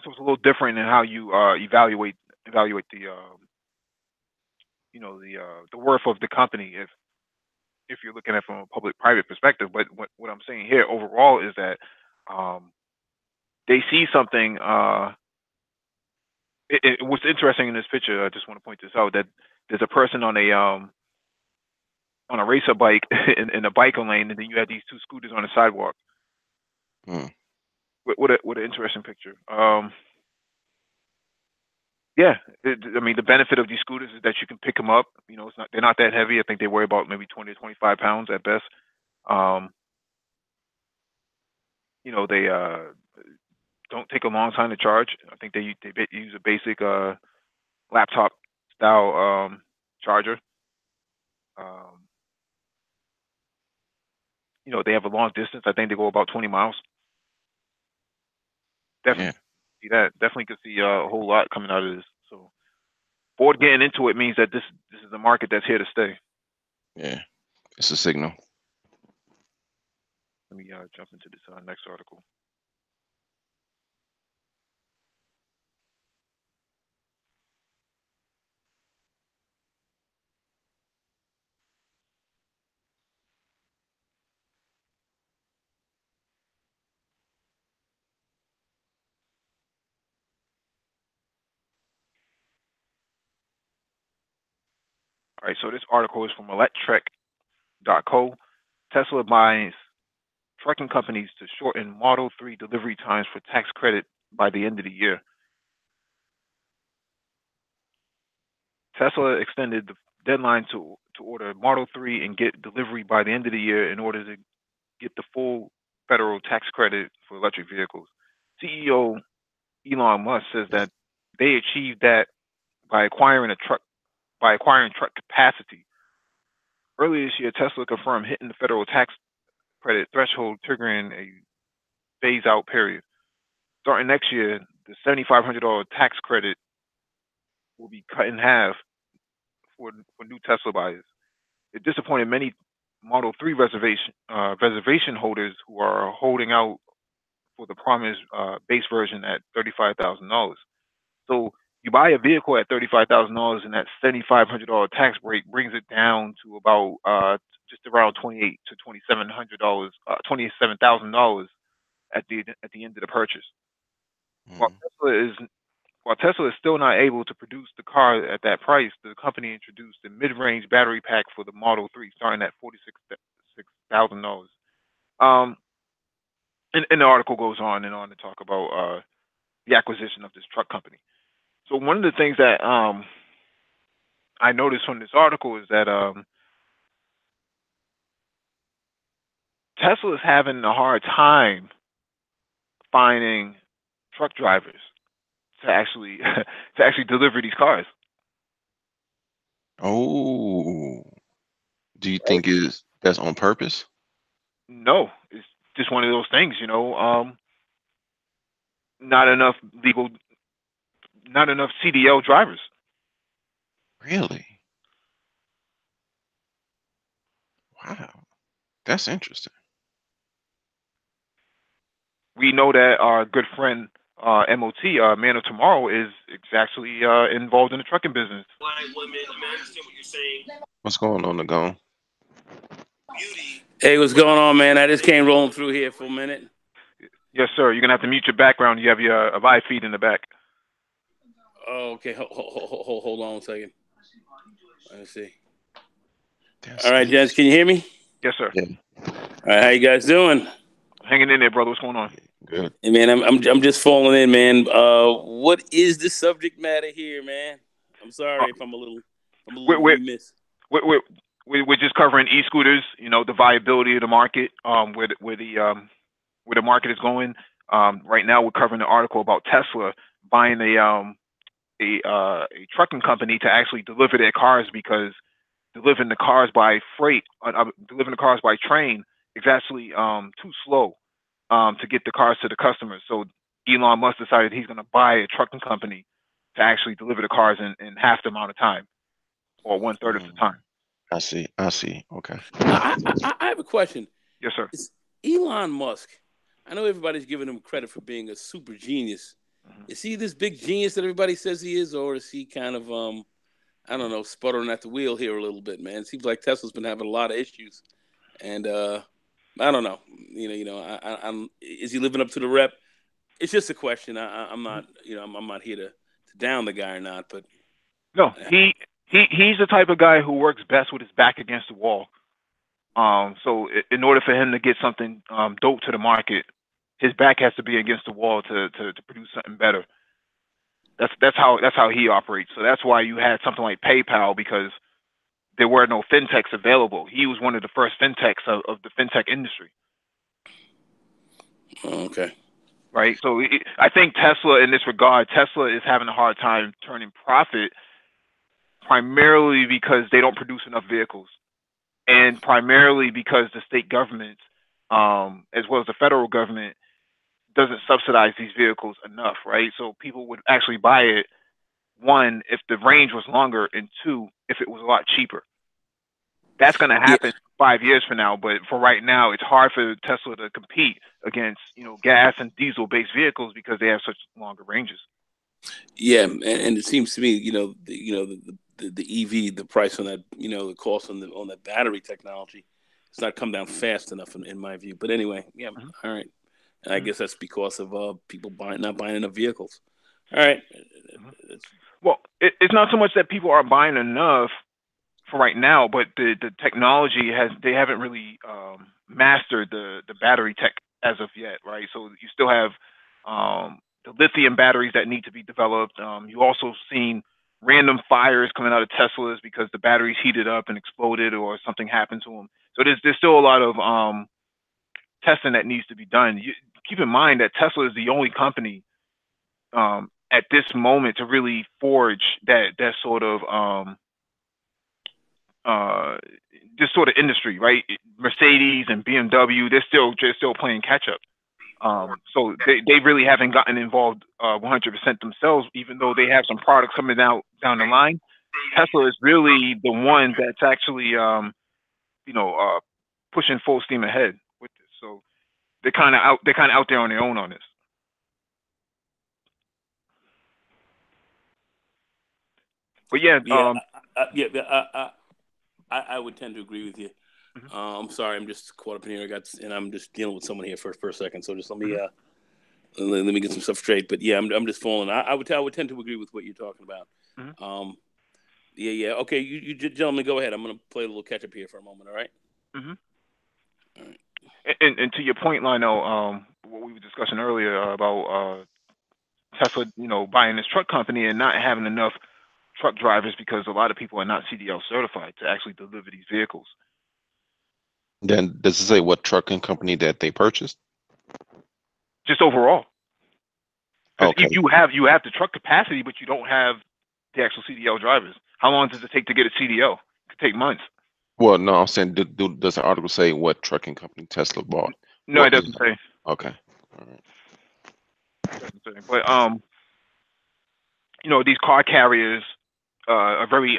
So it's a little different in how you evaluate the worth of the company if you're looking at it from a public private perspective. But what I'm saying here overall is that um, they see something. What's interesting in this picture, I just want to point this out, that there's a person on a racer bike in a biker lane, and then you have these two scooters on the sidewalk. mm, What an interesting picture. Yeah, I mean the benefit of these scooters is that you can pick them up. They're not that heavy. I think they weigh about maybe 20 to 25 pounds at best. Um, they don't take a long time to charge. I think they use a basic laptop style charger. Um, they have a long distance. I think they go about 20 miles. yeah, Definitely see that. Definitely could see a whole lot coming out of this. So Ford getting into it means that this is a market that's here to stay. yeah. It's a signal. Let me jump into this next article. All right, so this article is from electrek.co. Tesla buys trucking companies to shorten Model 3 delivery times for tax credit by the end of the year. Tesla extended the deadline to order Model 3 and get delivery by the end of the year in order to get the full federal tax credit for electric vehicles. CEO Elon Musk says that they achieved that by acquiring truck capacity. Earlier this year, Tesla confirmed hitting the federal tax credit threshold, triggering a phase out period. Starting next year, the $7,500 tax credit will be cut in half for new Tesla buyers. It disappointed many Model 3 reservation holders who are holding out for the promised base version at $35,000. So you buy a vehicle at $35,000, and that $7,500 tax break brings it down to about just around $28,000 to $2,700, $27,000 at the end of the purchase. While Mm. Tesla is while Tesla is still not able to produce the car at that price, the company introduced a mid-range battery pack for the Model 3, starting at $46,000. Um, and the article goes on and on to talk about the acquisition of this truck company. So one of the things that I noticed from this article is that Tesla is having a hard time finding truck drivers to actually to actually deliver these cars. Oh, do you Right? think that's on purpose? No, it's just one of those things, not enough legal, not enough CDL drivers. Really? Wow, that's interesting. We know that our good friend MOT, Man of Tomorrow, is actually involved in the trucking business. What's going on, Nagone? Hey, what's going on, man? I just came rolling through here for a minute. Yes, sir. You're gonna have to mute your background. You have your live feed in the back. Oh, okay. Hold on a second. Let me see. That's All right, gents, can you hear me? Yes, sir. Yeah, All right, how you guys doing? Hanging in there, brother. What's going on? good. Hey, man, I'm just falling in, man. What is the subject matter here, man? I'm sorry if I'm a little We're we're remiss. we're, we're we're just covering e-scooters. The viability of the market, where the market is going. Right now, we're covering an article about Tesla buying a trucking company to actually deliver their cars, because delivering the cars by delivering the cars by train is actually too slow to get the cars to the customers. So Elon Musk decided he's going to buy a trucking company to actually deliver the cars in half the amount of time, or one third of the Mm, time. I see. I see. Okay. I have a question. Yes, sir. Is Elon Musk? I know everybody's giving him credit for being a super genius. Mhm. Is he this big genius that everybody says he is, or is he kind of I don't know, sputtering at the wheel here a little bit, man? It seems like Tesla's been having a lot of issues, and I don't know. I'm. Is he living up to the rep? It's just a question. I'm not. I'm not here to down the guy or not, but No, he's the type of guy who works best with his back against the wall. So in order for him to get something dope to the market, his back has to be against the wall to produce something better. That's how he operates. So that's why you had something like PayPal, because there were no fintechs available. He was one of the first fintechs of the fintech industry, okay. right? So I think Tesla, in this regard, Tesla is having a hard time turning profit, primarily because they don't produce enough vehicles, and primarily because the state government, as well as the federal government, doesn't subsidize these vehicles enough, right? So people would actually buy it, one, if the range was longer, and two, if it was a lot cheaper. That's going to Yeah, happen 5 years from now, but for right now, it's hard for Tesla to compete against gas and diesel based vehicles because they have such longer ranges. yeah, and it seems to me, the EV, the price on that, the cost on the battery technology, it's not come down fast enough in my view. But anyway, yeah, Mhm. all right. And I Mhm. guess that's because of people not buying enough vehicles. All right. Mhm. Well, it's not so much that people are buying enough for right now, but the technology they haven't really mastered the battery tech as of yet, right? So you still have the lithium batteries that need to be developed. You also seen random fires coming out of Teslas because the batteries heated up and exploded, or something happened to them. So there's still a lot of testing that needs to be done. Keep in mind that Tesla is the only company at this moment to really forge that sort of uh, this sort of industry, right? Mercedes and BMW, they're still playing catch up. So they really haven't gotten involved 100% themselves, even though they have some products coming out down the line. Tesla is really the one that's actually you know pushing full steam ahead with this. So they're kind of out there on their own on this. But yeah, Yeah, I would tend to agree with you. mhm, I'm sorry, I'm just caught up in here. And I'm just dealing with someone here for a second. So just mhm, let me get some stuff straight. But yeah, I'm just falling. I would tend to agree with what you're talking about. mhm, Um, yeah. Okay, you gentlemen, go ahead. I'm gonna play a little catch up here for a moment. All right. mhm. All right. And to your point, Lionel, what we were discussing earlier about Tesla, buying this truck company and not having enough truck drivers because a lot of people are not CDL certified to actually deliver these vehicles. Then does it say what trucking company that they purchased? Just overall, because Okay. you have the truck capacity, but you don't have the actual CDL drivers. How long does it take to get a CDL? It could take months. Well, no, I'm saying, does the article say what trucking company Tesla bought? No, it What you doesn't say. Okay. All right. It doesn't say. But these car carriers are very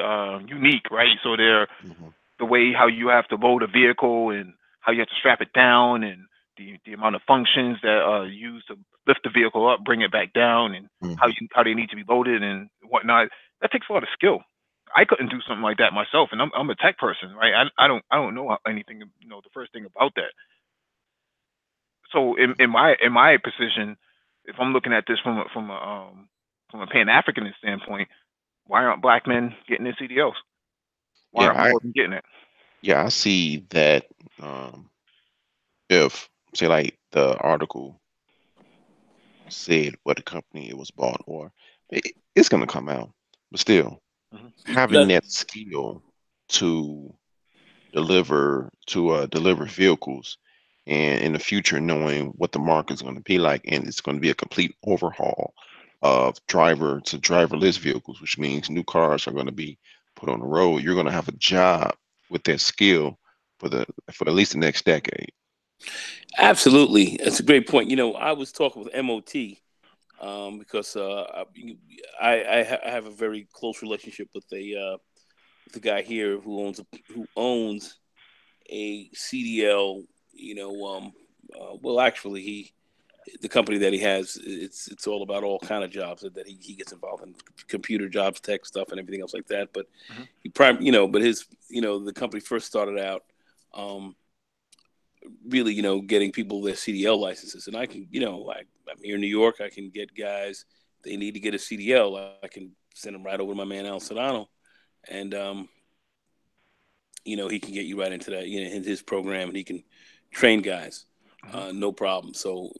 unique, right? So they're Mhm. the way how you have to load a vehicle and how you have to strap it down and the amount of functions that are used to lift the vehicle up, bring it back down, and Mhm. how they need to be loaded and whatnot. That takes a lot of skill. I couldn't do something like that myself, and I'm a tech person, right? I don't know anything, the first thing about that. So in my position, if I'm looking at this from a Pan African standpoint, why aren't black men getting their CDLs? Why Yeah, aren't more of them getting it? I see that. Um, if say like the article said what the company it was bought, or it's gonna come out, but still Hmm. having that skill to deliver vehicles, and in the future knowing what the market is going to be like, and it's going to be a complete overhaul of driver to driverless vehicles, which means new cars are going to be put on the road. You're going to have a job with that skill for at least the next decade. Absolutely, that's a great point. I was talking with MOT because I have a very close relationship with the guy here who owns a CDL. Well, actually, the company that he has, it's all about all kind of jobs that he gets involved in, computer jobs, tech stuff, and everything else like that. But Hmm. but his, the company first started out. Um, Really, getting people their CDL licenses. And I can, I'm here in New York. I can get guys, they need to get a CDL. I can send them right over to my man Al Sedano, and he can get you right into that, in his program, and he can train guys, Hmm. no problem. So,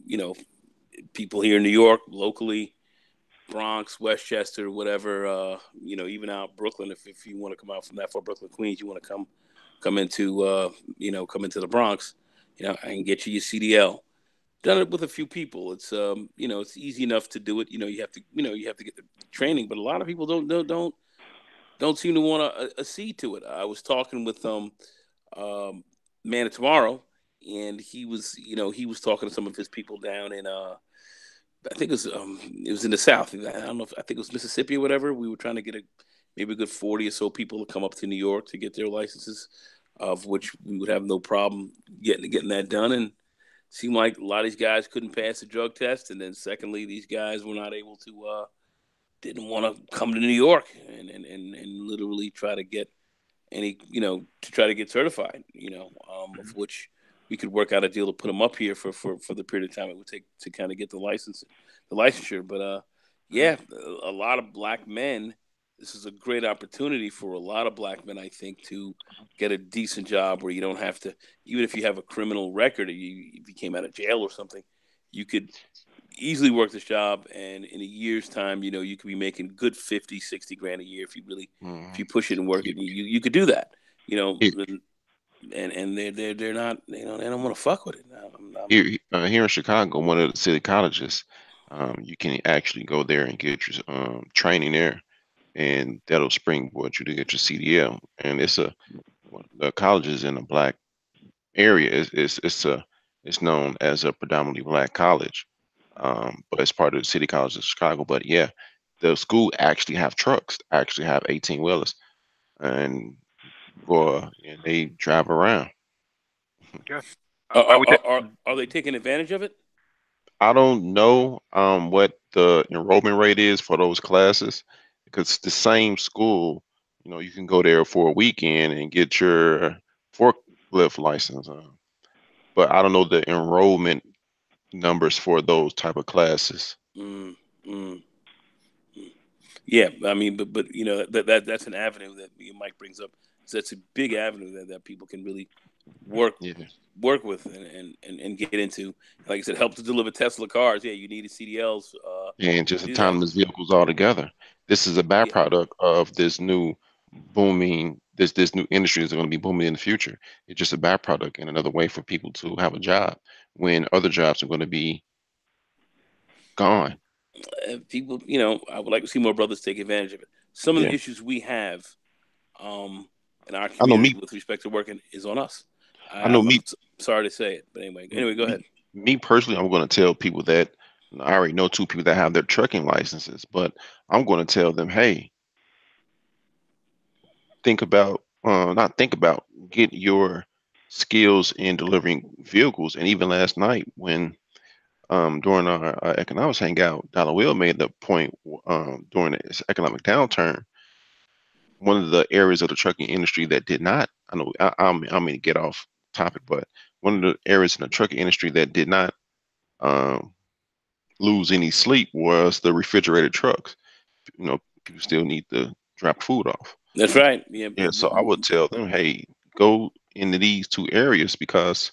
people here in New York, locally, Bronx, Westchester, whatever, even out Brooklyn, if you want to come out from that far, Brooklyn, Queens, you want to come into, come into the Bronx, I can get you your CDL. Done it with a few people. It's it's easy enough to do it. You have to get the training, but a lot of people don't seem to want a see to it. I was talking with um Man of Tomorrow, and he was talking to some of his people down in I think it was in the South. I don't know if I think it was Mississippi or whatever. We were trying to get maybe a good 40 or so people to come up to New York to get their licenses, of which we would have no problem getting that done. And seemed like a lot of these guys couldn't pass the drug test, and then secondly, these guys were not able to didn't want to come to New York and literally try to get to try to get certified. Of which we could work out a deal to put them up here for the period of time it would take to kind of get the licensure. But Hmm. yeah, a lot of black men. This is a great opportunity for a lot of black men, I think, to get a decent job where you don't have to, even if you have a criminal record, or if you came out of jail or something, you could easily work this job, and in a year's time, you could be making good 50, 60 grand a year if you Mhm. push it and work it. You could do that. You know, Here, and they're not, you know, they don't want to fuck with it. Here in Chicago, one of the city colleges, you can actually go there and get your training there, and that'll springboard you to get your CDL. And the college is in a black area. It's known as a predominantly black college, but it's part of the city college of Chicago. But yeah, the school actually have trucks, actually have 18 wheelers, and and they drive around. Yeah. I Are, would. are, are, are they taking advantage of it? I don't know what the enrollment rate is for those classes because the same school, you can go there for a weekend and get your forklift license. But I don't know the enrollment numbers for those type of classes. Mm, mm, mm. Yeah, I mean, but you know that's an avenue that Mike brings up. So that's a big avenue that people can really work Yeah, work with and get into. Like I said, help to deliver Tesla cars. Yeah, you need a CDLs and to just do that. autonomous vehicles altogether. This is a Yeah, byproduct of this new booming. This new industry is going to be booming in the future. It's just a byproduct and another way for people to have a job when other jobs are going to be gone. people, I would like to see more brothers take advantage of it. Some of the Yeah, issues we have um, in our I know community me. with respect to working is on us. I know I'm me. sorry to say it, but anyway, go Me, ahead. me personally, I'm going to tell people that I already know two people that have their trucking licenses, but I'm going to tell them, hey, think about, not think about, get your skills in delivering vehicles. And even last night, when during our economics hangout, Dollar Will made the point during this economic downturn, one of the areas of the trucking industry that did not, I know I'm going to get off topic, but one of the areas in the trucking industry that did not um, lose any sleep was the refrigerated trucks. People still need to drop food off. That's right. Yeah, Yeah, so I would tell them, hey, go into these two areas because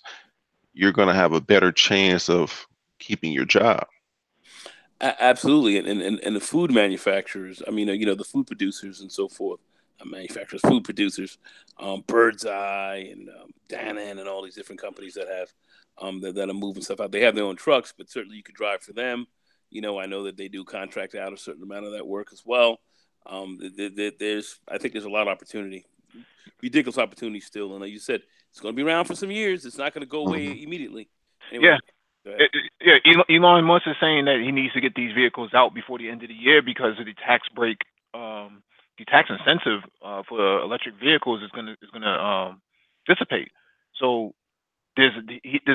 you're going to have a better chance of keeping your job. absolutely. And the food manufacturers. I mean, the food producers and so forth. Manufacturers, food producers, Bird's Eye and Dannon and all these different companies that have that are moving stuff out. They have their own trucks, but certainly you could drive for them. I know that they do contract out a certain amount of that work as well. I think there's a lot of opportunity, ridiculous opportunity still. And like you said, it's going to be around for some years. It's not going to go Hmm. away immediately. Yeah. Anyway, go ahead. Yeah. Elon Musk is saying that he needs to get these vehicles out before the end of the year because of the tax break. The tax incentive for electric vehicles is gonna dissipate. So there's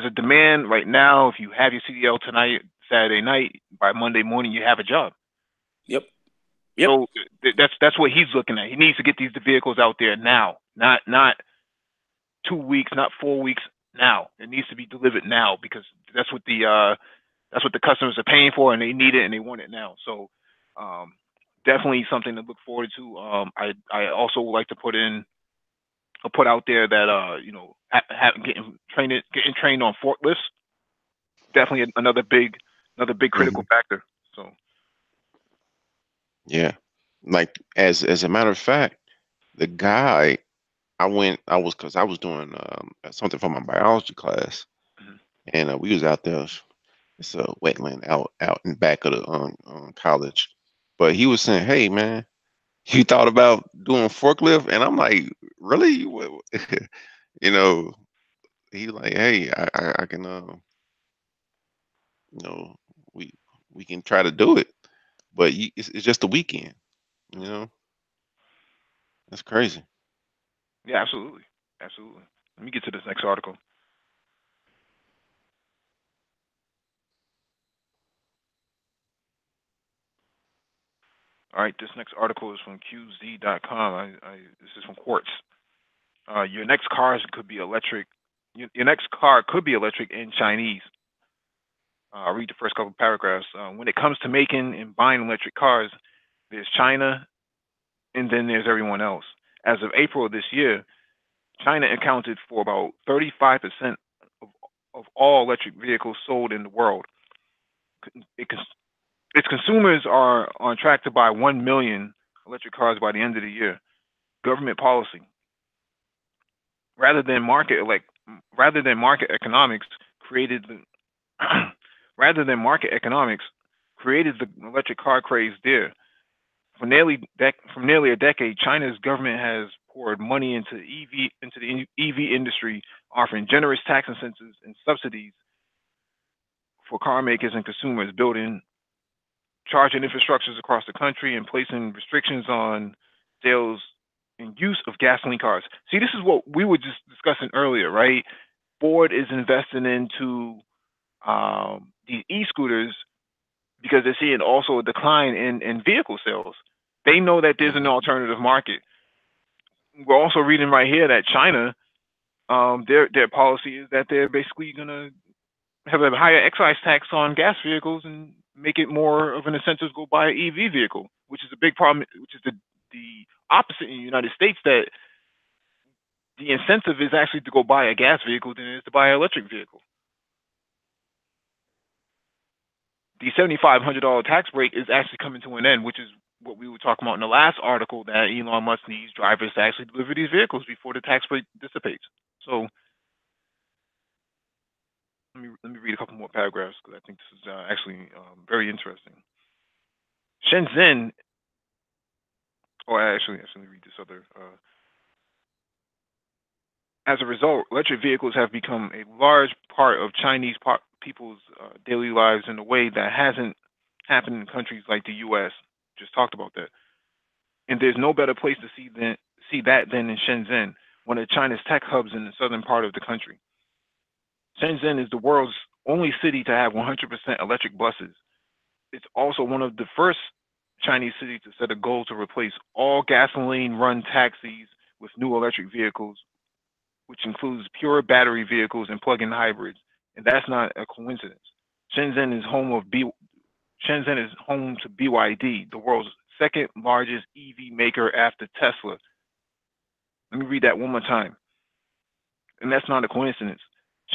a demand right now. If you have your CDL tonight, Saturday night, by Monday morning, you have a job. Yep. Yep. So that's what he's looking at. He needs to get these vehicles out there now, not 2 weeks, not 4 weeks. Now it needs to be delivered now because that's what the customers are paying for, and they need it and they want it now. So um, definitely something to look forward to. I also would like to put out there that getting trained on forklifts, definitely another big critical Hmm. factor. So Yeah, like as a matter of fact, the guy because I was doing something for my biology class, mhm. and we was out there. It's a wetland out in back of the college, but he was saying, "Hey, man, you thought about doing forklift?" And I'm like, "Really?" You know, he's like, "Hey, I can, you know, we we can try to do it, but it's just a weekend. You know, that's crazy." Yeah, absolutely, absolutely. Let me get to this next article. All right, this next article is from QZ.com. This is from Quartz. Your next cars could be electric. Your next car could be electric in Chinese. I'll read the first couple of paragraphs. When it comes to making and buying electric cars, there's China and then there's everyone else. As of April of this year, China accounted for about 35% of, of all electric vehicles sold in the world. It, its consumers are on track to buy 1 million electric cars by the end of the year. Government policy. rather than market rather than market economics created the rather than market economics created the electric car craze there. From nearly a decade, China's government has poured money into the EV industry, offering generous tax incentives and subsidies for car makers and consumers, building charging infrastructures across the country, and placing restrictions on sales and use of gasoline cars. See, this is what we were just discussing earlier, right? Ford is investing into these e-scooters because they're seeing also a decline in vehicle sales. They know that there's an Mhm. alternative market. We're also reading right here that China, their policy is that they're basically going to have a higher excise tax on gas vehicles and make it more of an incentive to go buy an EV vehicle, which is a big problem. Which is the opposite in the United States, that the incentive is actually to go buy a gas vehicle than it is to buy an electric vehicle. The $7,500 tax break is actually coming to an end, which is what we were talking about in the last article, that Elon Musk needs drivers to actually deliver these vehicles before the tax break dissipates. So let me read a couple more paragraphs because I think this is actually very interesting. Shenzhen, or actually, let me read this other. As a result, electric vehicles have become a large part of Chinese people's daily lives in a way that hasn't happened in countries like the U.S. Just talked about that. And there's no better place to see that than in Shenzhen, one of China's tech hubs in the southern part of the country. Shenzhen is the world's only city to have 100% electric buses. It's also one of the first Chinese cities to set a goal to replace all gasoline-run taxis with new electric vehicles, which includes pure battery vehicles and plug-in hybrids. And that's not a coincidence. Shenzhen is home of B- Shenzhen is home to BYD, the world's second largest EV maker after Tesla. Let me read that one more time. And that's not a coincidence.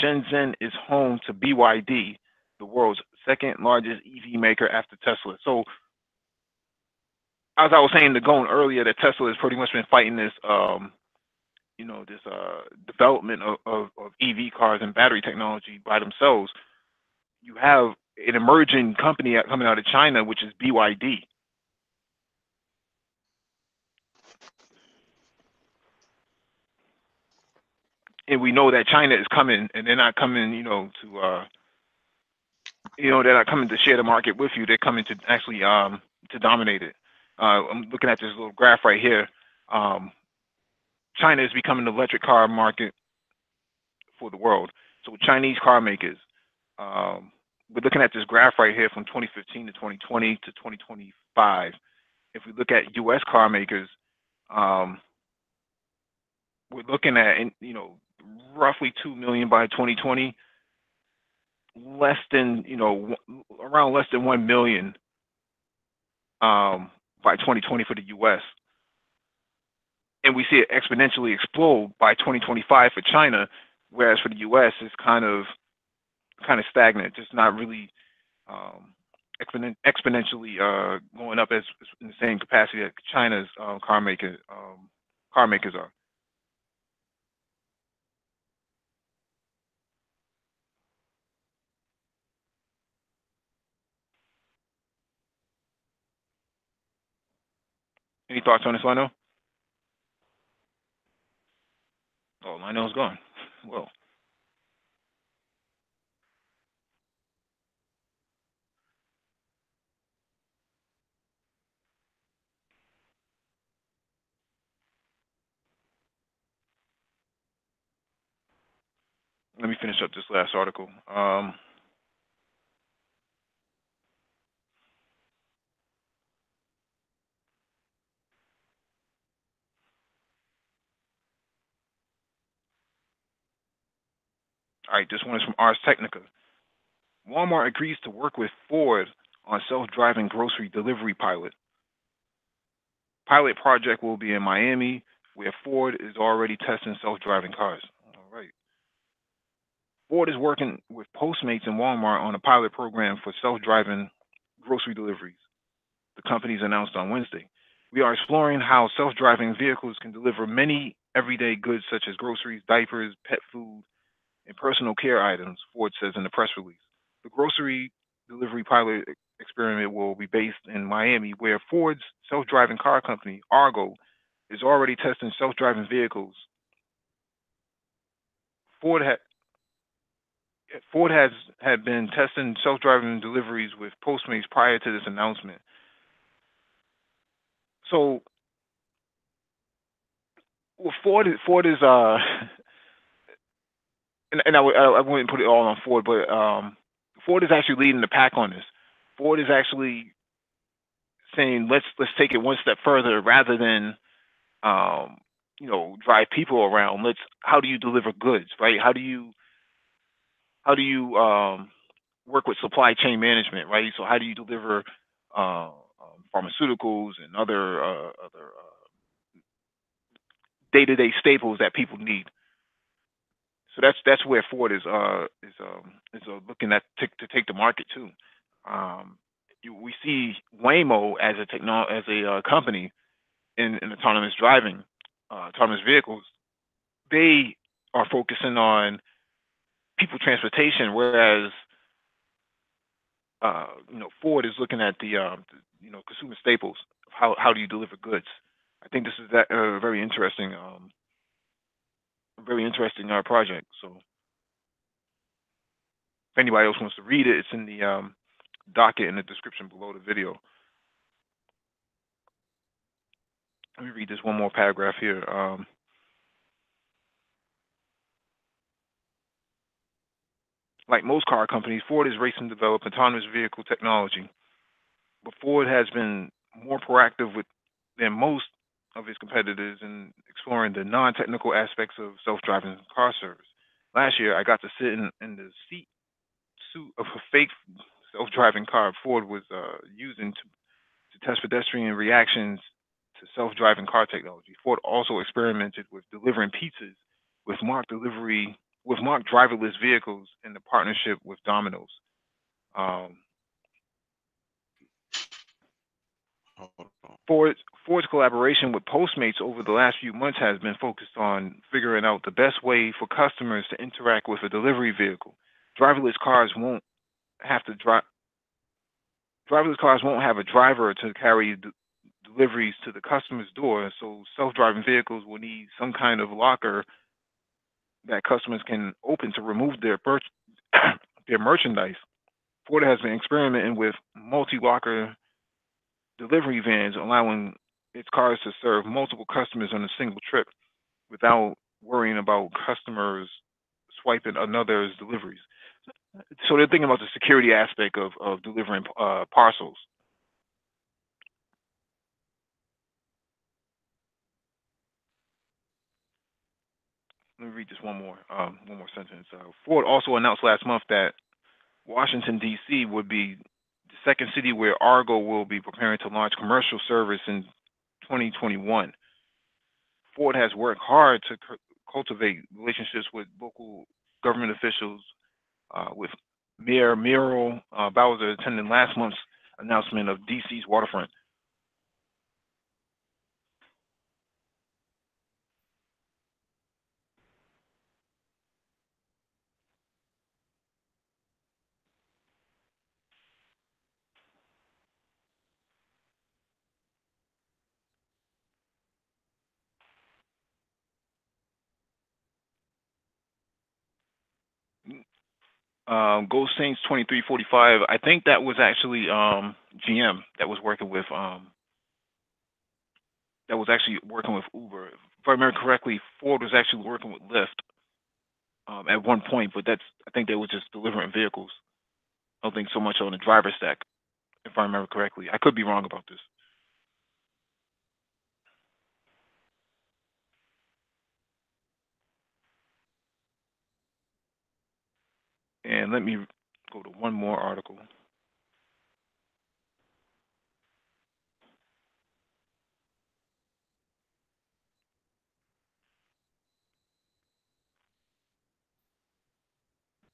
Shenzhen is home to BYD, the world's second largest EV maker after Tesla. So, as I was saying to Gone earlier, that Tesla has pretty much been fighting this, this development of EV cars and battery technology by themselves. You have an emerging company coming out of China, which is BYD. And we know that China is coming, and they're not coming, they're not coming to share the market with you. They're coming to actually to dominate it. I'm looking at this little graph right here. Um, China is becoming the electric car market for the world. So Chinese car makers, we're looking at this graph right here from 2015 to 2020 to 2025. If we look at U.S. car makers, um, we're looking at roughly 2 million by 2020, less than around less than 1 million by 2020 for the U.S. And we see it exponentially explode by 2025 for China, whereas for the U.S. it's kind of stagnant, just not really exponentially going up as in the same capacity that China's car makers are. Any thoughts on this, Lionel? Oh, Lionel's gone. Well, let me finish up this last article. All right, this one is from Ars Technica. Walmart agrees to work with Ford on self-driving grocery delivery pilot. Pilot project will be in Miami, where Ford is already testing self-driving cars. All right. Ford is working with Postmates and Walmart on a pilot program for self-driving grocery deliveries, the companies announced on Wednesday. We are exploring how self-driving vehicles can deliver many everyday goods such as groceries, diapers, pet food, and personal care items, Ford says in the press release. The grocery delivery pilot experiment will be based in Miami, where Ford's self driving car company, Argo, is already testing self driving vehicles. Ford, ha- Ford has had been testing self driving deliveries with Postmates prior to this announcement. So, well, Ford is I wouldn't put it all on Ford, but Ford is actually leading the pack on this. Ford is actually saying let's take it one step further rather than um, drive people around. How do you deliver goods, right? How do you work with supply chain management, right? So how do you deliver pharmaceuticals and other day-to-day staples that people need? So that's where Ford is looking at to take the market too. Um, we see Waymo as a company in autonomous driving, autonomous vehicles. They are focusing on people transportation, whereas Ford is looking at the consumer staples. How do you deliver goods? I think this is that very interesting project. So if anybody else wants to read it, it's in the docket in the description below the video. Let me read this one more paragraph here. Like most car companies, Ford is racing to develop autonomous vehicle technology, but Ford has been more proactive than most of its competitors in exploring the non-technical aspects of self-driving car service. Last year, I got to sit in the suit of a fake self-driving car Ford was using to test pedestrian reactions to self-driving car technology. Ford also experimented with delivering pizzas with mock driverless vehicles in the partnership with Domino's. Um, Ford's collaboration with Postmates over the last few months has been focused on figuring out the best way for customers to interact with a delivery vehicle. Driverless cars won't have to drive. Driverless cars won't have a driver to carry deliveries to the customer's door, so self-driving vehicles will need some kind of locker that customers can open to remove their merchandise. Ford has been experimenting with multi-locker delivery vans, allowing its cars to serve multiple customers on a single trip without worrying about customers swiping another's deliveries. So they're thinking about the security aspect of delivering parcels. Let me read this one more sentence. Ford also announced last month that Washington, D.C. would be the second city where Argo will be preparing to launch commercial service in 2021. Ford has worked hard to cultivate relationships with local government officials, with Mayor Muriel Bowser attending last month's announcement of D.C.'s waterfront. Go Saints 2345. I think that was actually GM that was working with Uber. If I remember correctly, Ford was actually working with Lyft at one point, but I think they were just delivering vehicles. I don't think so much on the driver stack, if I remember correctly. I could be wrong about this. And let me go to one more article.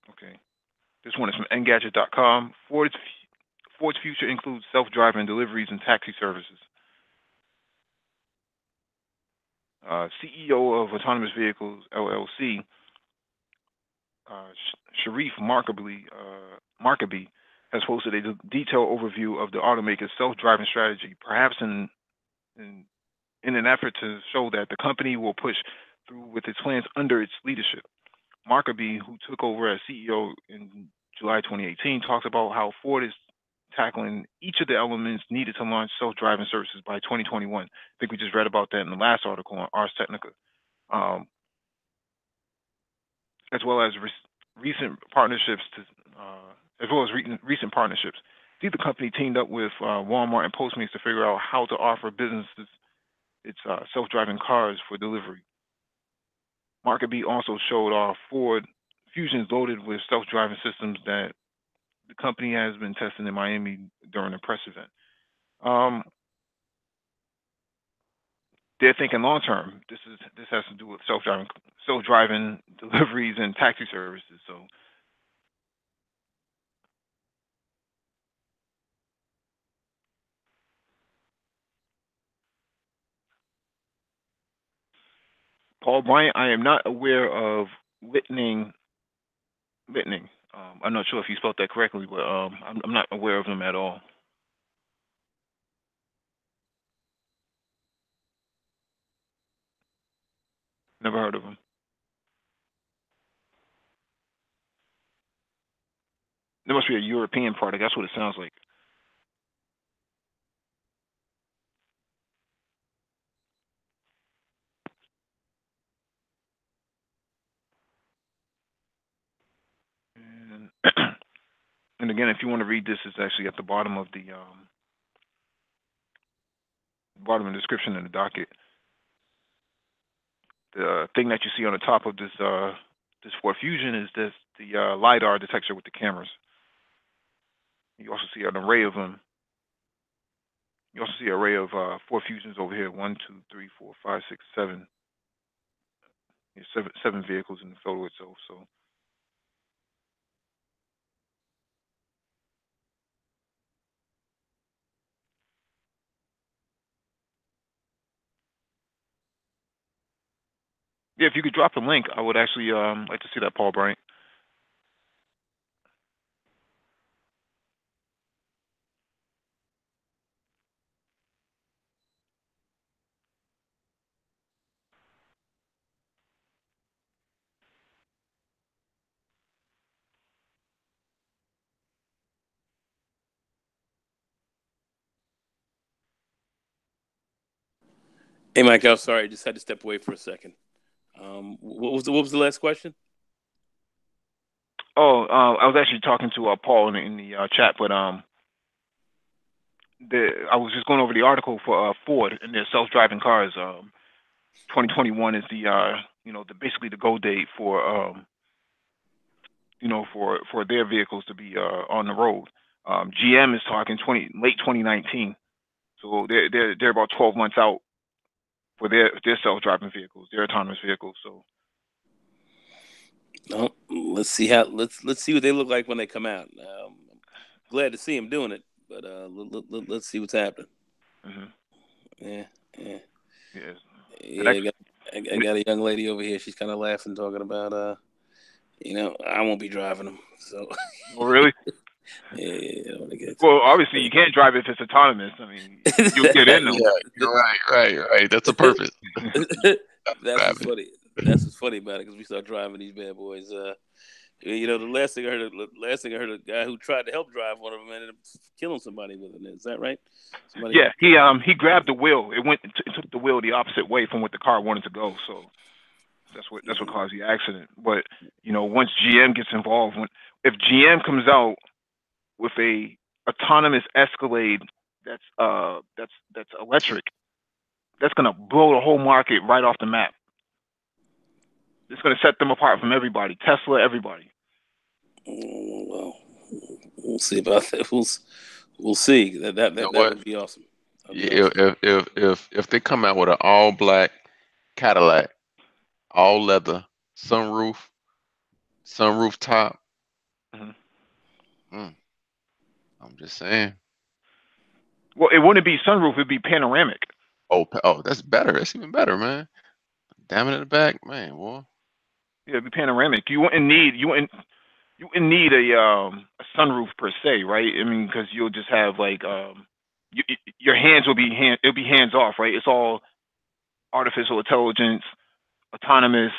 Okay. This one is from Engadget.com. Ford's future includes self-driving deliveries and taxi services. CEO of Autonomous Vehicles LLC, Sharif Markaby has posted a detailed overview of the automaker's self-driving strategy, perhaps in in an effort to show that the company will push through with its plans under its leadership. Markaby, who took over as CEO in July 2018, talks about how Ford is tackling each of the elements needed to launch self-driving services by 2021. I think we just read about that in the last article on Ars Technica, um, as well as recent partnerships recent partnerships. See, the company teamed up with Walmart and Postmates to figure out how to offer businesses its self-driving cars for delivery. Markaby also showed off Ford Fusions loaded with self-driving systems that the company has been testing in Miami during a press event. Um, they're thinking long term. This has to do with self-driving deliveries and taxi services. So Paul Bryant, I am not aware of Whitning. Whitning. I'm not sure if you spelled that correctly, but I'm not aware of them at all. Never heard of them. There must be a European product. That's what it sounds like. And, and again, if you want to read this, it's actually at the bottom of the description in the docket. The thing that you see on the top of this Ford Fusion is the lidar detector with the cameras. You also see an array of them. You also see an array of Ford Fusions over here. One, two, three, four, five, six, seven. There's seven vehicles in the photo itself. So yeah, if you could drop the link, I would actually like to see that, Paul Bryant. Hey, Mike, I'm sorry, I just had to step away for a second. What was the last question? Oh, I was actually talking to Paul in the chat, but I was just going over the article for Ford and their self-driving cars. 2021 is the basically the go date for for their vehicles to be on the road. GM is talking late 2019, so they're about 12 months out for their self-driving vehicles, their autonomous vehicles. So No, let's see what they look like when they come out. Glad to see them doing it, but let's see what's happening. mm-hmm. Yeah, yeah, Yes. yeah. I got a young lady over here. She's kind of laughing, talking about I won't be driving them. So. Oh, really? Yeah, I want to get. Well, obviously you can't drive if it's autonomous. I mean, you'll get in them. Yeah, right. That's the purpose. That's what's funny. That's what's funny about it because we start driving these bad boys. The last thing I heard, a guy who tried to help drive one of them ended up killing somebody with it. Is that right? Yeah, he grabbed the wheel. It took the wheel the opposite way from what the car wanted to go. So that's what caused the accident. But once GM gets involved, if GM comes out with a autonomous Escalade that's electric, that's gonna blow the whole market right off the map. It's gonna set them apart from everybody. Tesla, everybody. Well, we'll see about that. We'll see. That would be awesome. Yeah, if they come out with an all black Cadillac, all leather, sunroof top, I'm just saying. Well, it wouldn't be sunroof; it'd be panoramic. Oh, that's better. That's even better, man. Damn it in the back, man. Boy. Yeah, it'd be panoramic. You wouldn't need a sunroof per se, right? I mean, because you'll just have like your hands will be it'll be hands off, right? It's all artificial intelligence, autonomous.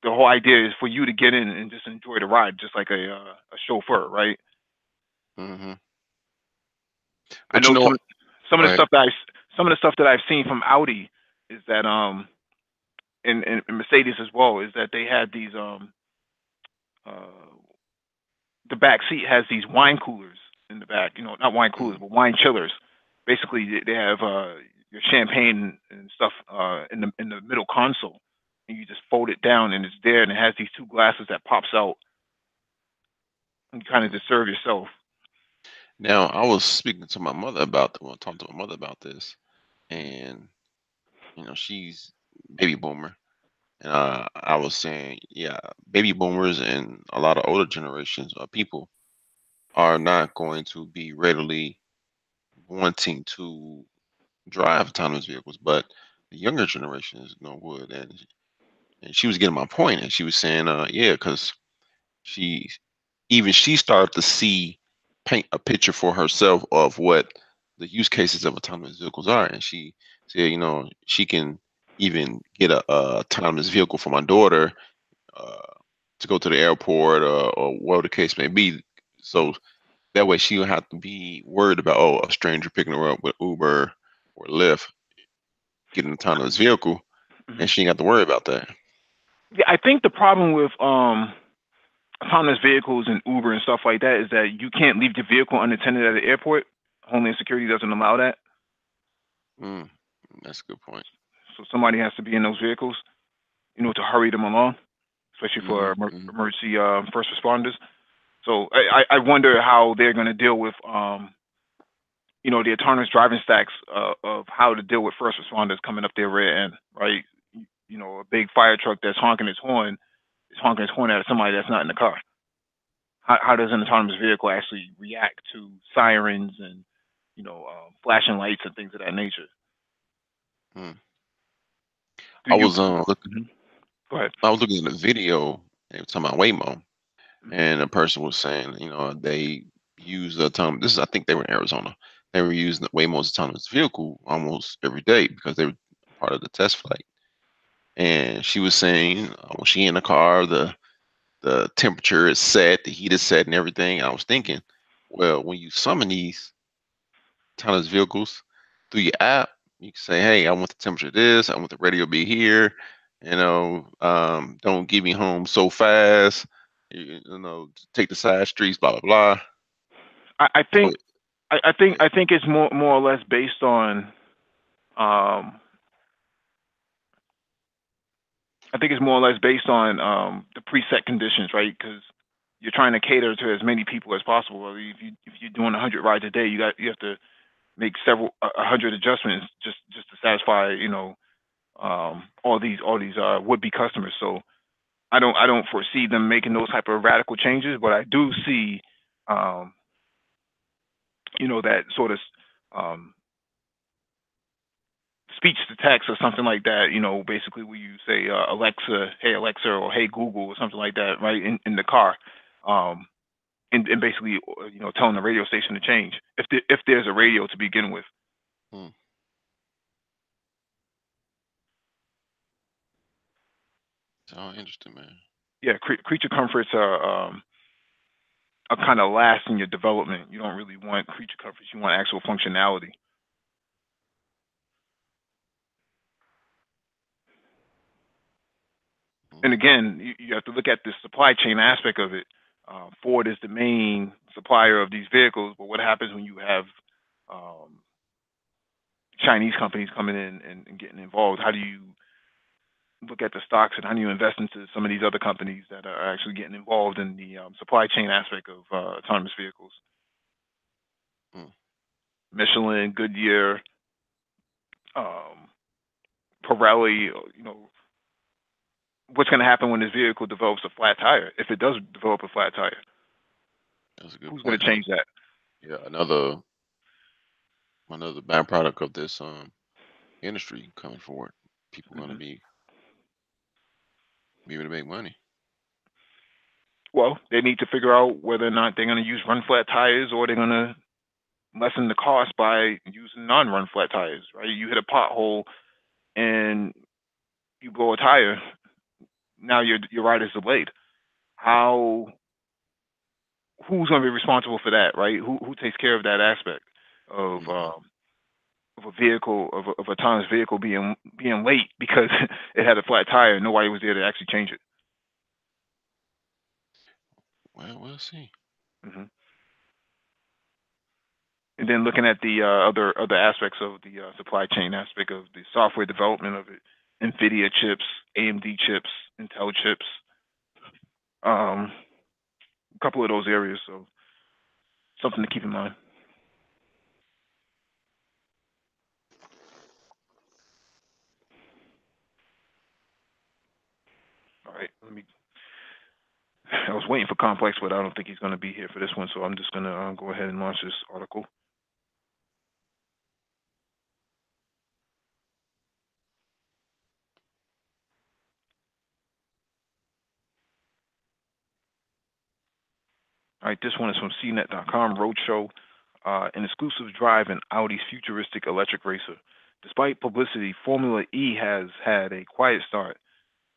The whole idea is for you to get in and just enjoy the ride, just like a chauffeur, right? Hmm. I But you know know, some go of the ahead. stuff that some of the stuff that I've seen from Audi is that and Mercedes as well is that they had these uh the back seat has these wine coolers in the back. You know, not wine coolers, Mm. but wine chillers. Basically, they have your champagne and stuff in the middle console, and you just fold it down, and it's there, and it has these two glasses that pops out, and you kind of Mm. just serve yourself. Now, I was speaking to my mother about the well, talking to my mother about this, and she's baby boomer, and I was saying, yeah, baby boomers and a lot of older generations of people are not going to be readily wanting to drive autonomous vehicles, but the younger generation is no would, and she was getting my point, and she was saying, yeah, because she even she started to see paint a picture for herself of what the use cases of autonomous vehicles are, and she said, she can even get a autonomous vehicle for my daughter uh, to go to the airport or whatever the case may be. So that way she don't have to be worried about a stranger picking her up with Uber or Lyft, getting an autonomous vehicle, Mhm. and she ain't got to worry about that. Yeah, I think the problem with autonomous vehicles and Uber and stuff like that is that you can't leave the vehicle unattended at the airport. Homeland Security doesn't allow that, Mm, that's a good point. so somebody has to be in those vehicles, to hurry them along, especially for Hmm. emergency first responders. So I wonder how they're going to deal with the autonomous driving stacks of how to deal with first responders coming up their rear end, right? A big fire truck that's honking its horn is honking its horn at somebody that's not in the car. How does an autonomous vehicle actually react to sirens and flashing lights and things of that nature? Mm. Do I you? was Mhm. Go ahead. I was looking at a video. They were talking about Waymo, Mhm. and a person was saying, they use the autonomous. This is, I think they were in Arizona. They were using the Waymo's autonomous vehicle almost every day because they were part of the test flight. And she was saying, when she in the car, the temperature is set, the heat is set, and everything. I was thinking, well, when you summon these autonomous vehicles through your app, you can say, hey, I want the temperature of this, I want the radio to be here, don't get me home so fast, take the side streets, blah blah blah. I So think I think yeah. I think it's more or less based on um, I think it's more or less based on the preset conditions, right? Because you're trying to cater to as many people as possible. I mean, if you're doing 100 rides a day, you have to make several 100 adjustments just to satisfy all these would be customers. So I don't foresee them making those type of radical changes, but I do see um, that sort of um, speech to text or something like that. Basically where you say Alexa, hey Alexa, or hey Google or something like that, right in the car, um, and basically telling the radio station to change if there's a radio to begin with. Hmm. So interesting, man. Yeah, creature comforts are kind of last in your development. You don't really want creature comforts. You want actual functionality. And Hmm. again, you have to look at the supply chain aspect of it. Ford is the main supplier of these vehicles, but what happens when you have um, Chinese companies coming in and getting involved? How do you look at the stocks and how do you invest into some of these other companies that are actually getting involved in the supply chain aspect of autonomous vehicles? Hmm. Michelin, Goodyear, um, Pirelli. What's going to happen when this vehicle develops a flat tire? If it does develop a flat tire, That's a good who's going point. to change that? Yeah, another byproduct of this industry coming forward. People gonna Hmm. be Be able to make money. Well, they need to figure out whether or not they're going to use run flat tires or they're going to lessen the cost by using non-run flat tires. Right? You hit a pothole and you blow a tire. Now your ride is delayed. How who's going to be responsible for that, right? Who takes care of that aspect Mm-hmm. of a vehicle of of a autonomous vehicle being late because it had a flat tire and nobody was there to actually change it. Well, we'll see. Hmm. And then looking at the other aspects of the supply chain aspect of the software development of it, NVIDIA chips, AMD chips, Intel chips, a couple of those areas. So something to keep in mind. All right, let me. I was waiting for Complex, but I don't think he's going to be here for this one, so I'm just going to go ahead and launch this article. All right, this one is from CNET.com Roadshow, an exclusive drive in Audi's futuristic electric racer. Despite publicity, Formula E has had a quiet start.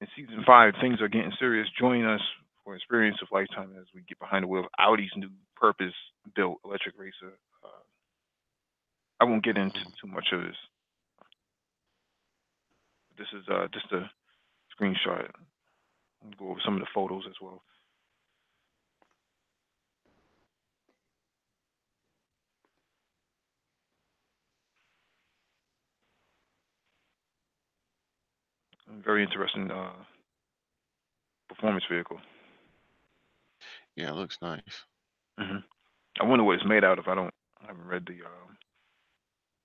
In season 5, things are getting serious. Join us for experience of lifetime as we get behind the wheel of Audi's new purpose-built electric racer. Uh, I won't get into Mm-hmm. too much of this. This is just a screenshot. I'll go over some of the photos as well. Very interesting performance vehicle. Yeah, it looks nice. Hmm. I wonder what it's made out of. I haven't read the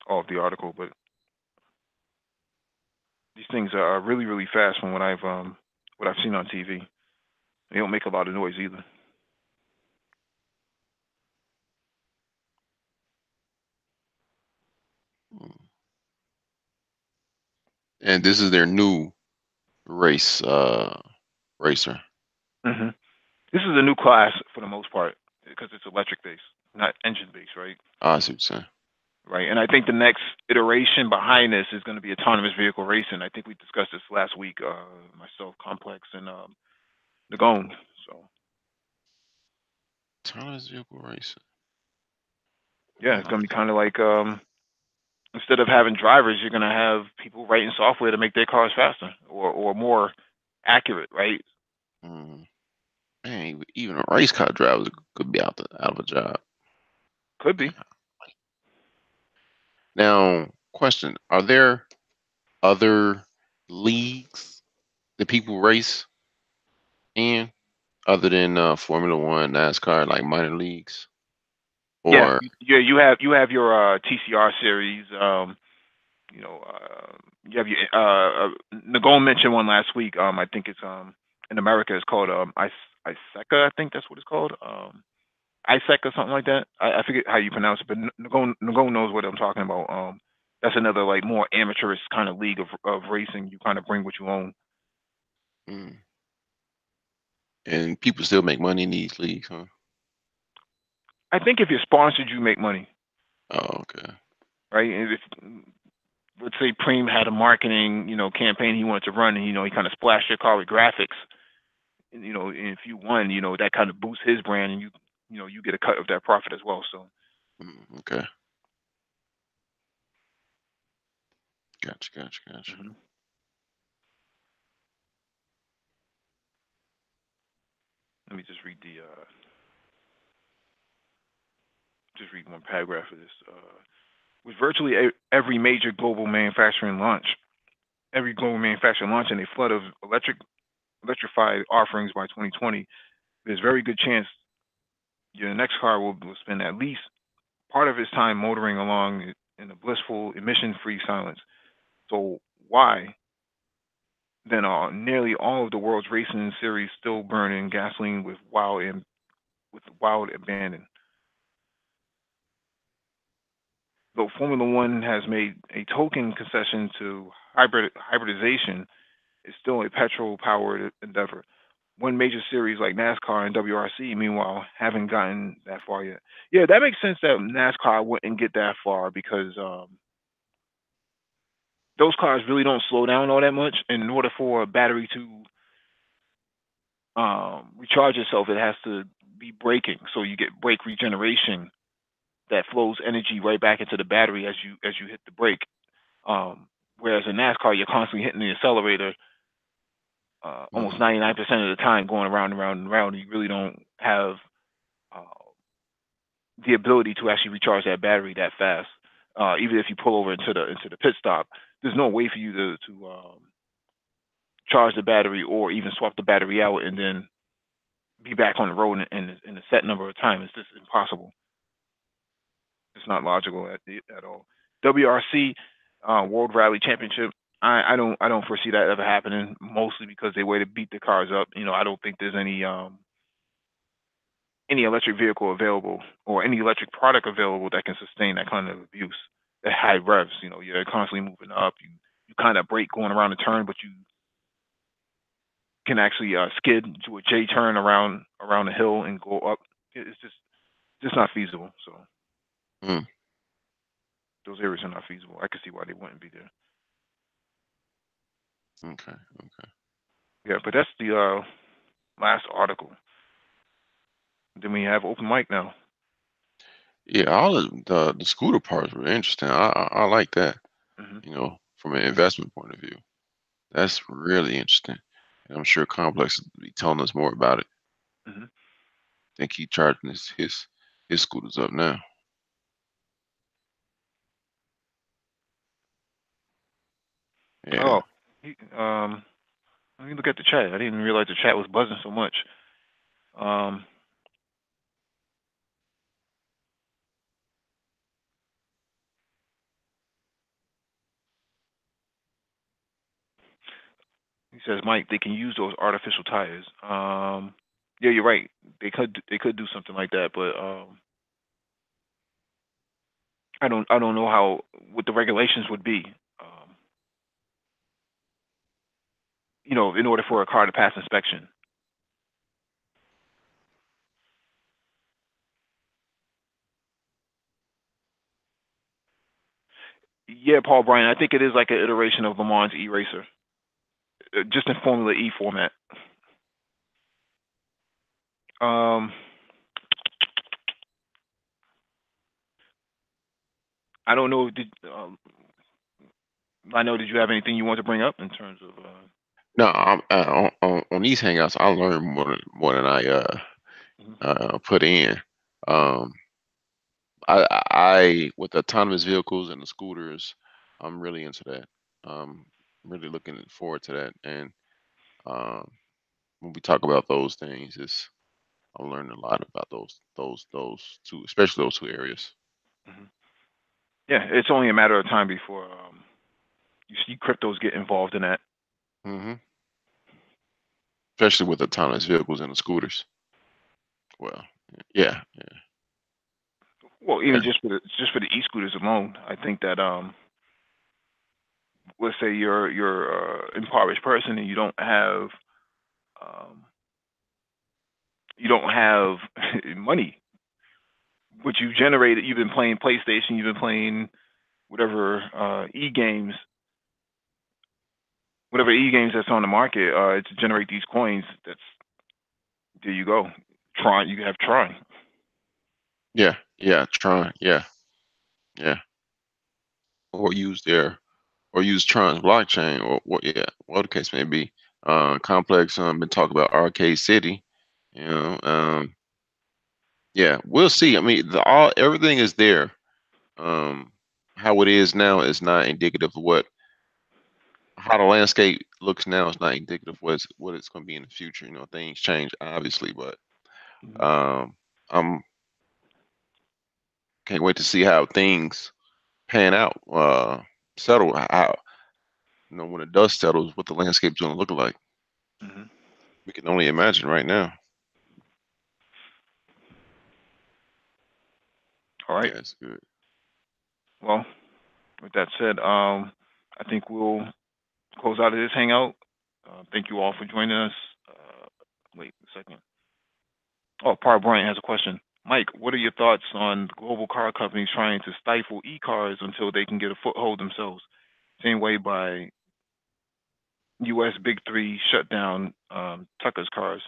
all of the article, but these things are really really fast from what I've seen on TV. They don't make a lot of noise either. Mm. And this is their new race racer. Hmm. This is a new class for the most part because it's electric based, not engine based, right? I see what you're saying. Right, and I think the next iteration behind this is going to be autonomous vehicle racing. I think we discussed this last week, myself, Complex, and Nagone. So Autonomous vehicle racing. yeah, I it's going like to be that. kind of like instead of having drivers, you're going to have people writing software to make their cars faster or more accurate, right? Mm. Man, even a race car driver could be out of a job. Could be. Now, question: are there other leagues that people race in other than Formula One, NASCAR, like minor leagues? Yeah, Or yeah. You have your TCR series. You know, you have your Nagone mentioned one last week. I think it's in America it's called Iseca. I think that's what it's called. Isaac or something like that. I forget how you pronounce it, but Nagone knows what I'm talking about. That's another like more amateurish kind of league of racing. You kind of bring what you own. mm, and people still make money in these leagues, huh? I think if you're sponsored, you make money, Oh, okay. right? And if let's say Preem had a marketing campaign he wanted to run, and he kind of splashed your car with graphics, and, and if you won, that kind of boosts his brand, and you get a cut of that profit as well. So Okay. Gotcha. hmm let me just read one paragraph of this. With virtually every major global manufacturing launch, every global manufacturer launching a flood of electrified offerings by 2020, there's a very good chance your next car will spend at least part of its time motoring along in a blissful, emission-free silence. So why then are nearly all of the world's racing series still burning gasoline with wild abandon? Though Formula One has made a token concession to hybridization, It's still a petrol powered endeavor. One major series like NASCAR and WRC, meanwhile, haven't gotten that far yet. Yeah, that makes sense that NASCAR wouldn't get that far because those cars really don't slow down all that much. And in order for a battery to recharge itself, it has to be braking. So you get brake regeneration that flows energy right back into the battery as you hit the brake. Whereas in NASCAR, you're constantly hitting the accelerator almost 99% of the time, going around and around and around. You really don't have uh, the ability to actually recharge that battery that fast. Even if you pull over into the pit stop, there's no way for you to charge the battery or even swap the battery out and then be back on the road in a set number of time. It's just impossible. It's not logical at all. WRC World Rally Championship. I don't foresee that ever happening. Mostly because they way to beat the cars up. You know, I don't think there's any electric vehicle available or any electric product available that can sustain that kind of abuse. At high revs, you know, you're constantly moving up. You kind of brake going around the turn, but you can actually skid to a J turn around the hill and go up. It's just not feasible. So Mm. those areas are not feasible. I can see why they wouldn't be there. Okay. Okay. Yeah, but that's the last article. Then we have open mic now. Yeah, all of the scooter parts were interesting. I like that. Hmm. You know, from an investment point of view, that's really interesting. And I'm sure Complex will be telling us more about it. Hmm. I think he charging his scooters up now. Yeah. Oh, he, let me look at the chat. I didn't realize the chat was buzzing so much. Um, he says, Mike, they can use those artificial tires. Yeah, you're right. They could do something like that, but I don't know how what the regulations would be. Um, you know, in order for a car to pass inspection. Yeah, Paul Bryan. I think it is like an iteration of Le Mans E-Racer, just in Formula E format. Um, I don't know. I know. Did you have anything you want to bring up in terms of? No, on these hangouts, I learn more than I Mhm. put in. Um, I with the autonomous vehicles and the scooters, I'm really into that. Really looking forward to that. And um, when we talk about those things, it's I'm learning a lot about those two, especially those two areas. Mhm. Yeah, it's only a matter of time before you see cryptos get involved in that. Hmm. Especially with autonomous vehicles and the scooters. Well, yeah, Well, yeah, even just for the e-scooters alone, I think that let's say you're impoverished person and um, you don't have money, but you generated. You've been playing PlayStation. You've been playing whatever whatever e games that's on the market to generate these coins. That's there you go. Tron, you have Tron. yeah. Tron, yeah. Or use their or use Tron's blockchain or what yeah, what the case may be. Complex been talking about Arcade City, you know. Yeah, we'll see. I mean, the all everything is there. Um, how it is now is not indicative of what how the landscape looks now is not indicative of what it's going to be in the future. You know, things change obviously, but Mhm. um, I'm can't wait to see how things pan out. Settle how when the dust settles, what the landscape's going to look like. Mhm. We can only imagine right now. All right. Yeah, it's good. Well, with that said, I think we'll close out of this hangout. Thank you all for joining us. Wait a second. Oh, Par Bryant has a question. Mike, what are your thoughts on global car companies trying to stifle e-cars until they can get a foothold themselves? Same way by U.S. Big Three shut down Tucker's cars.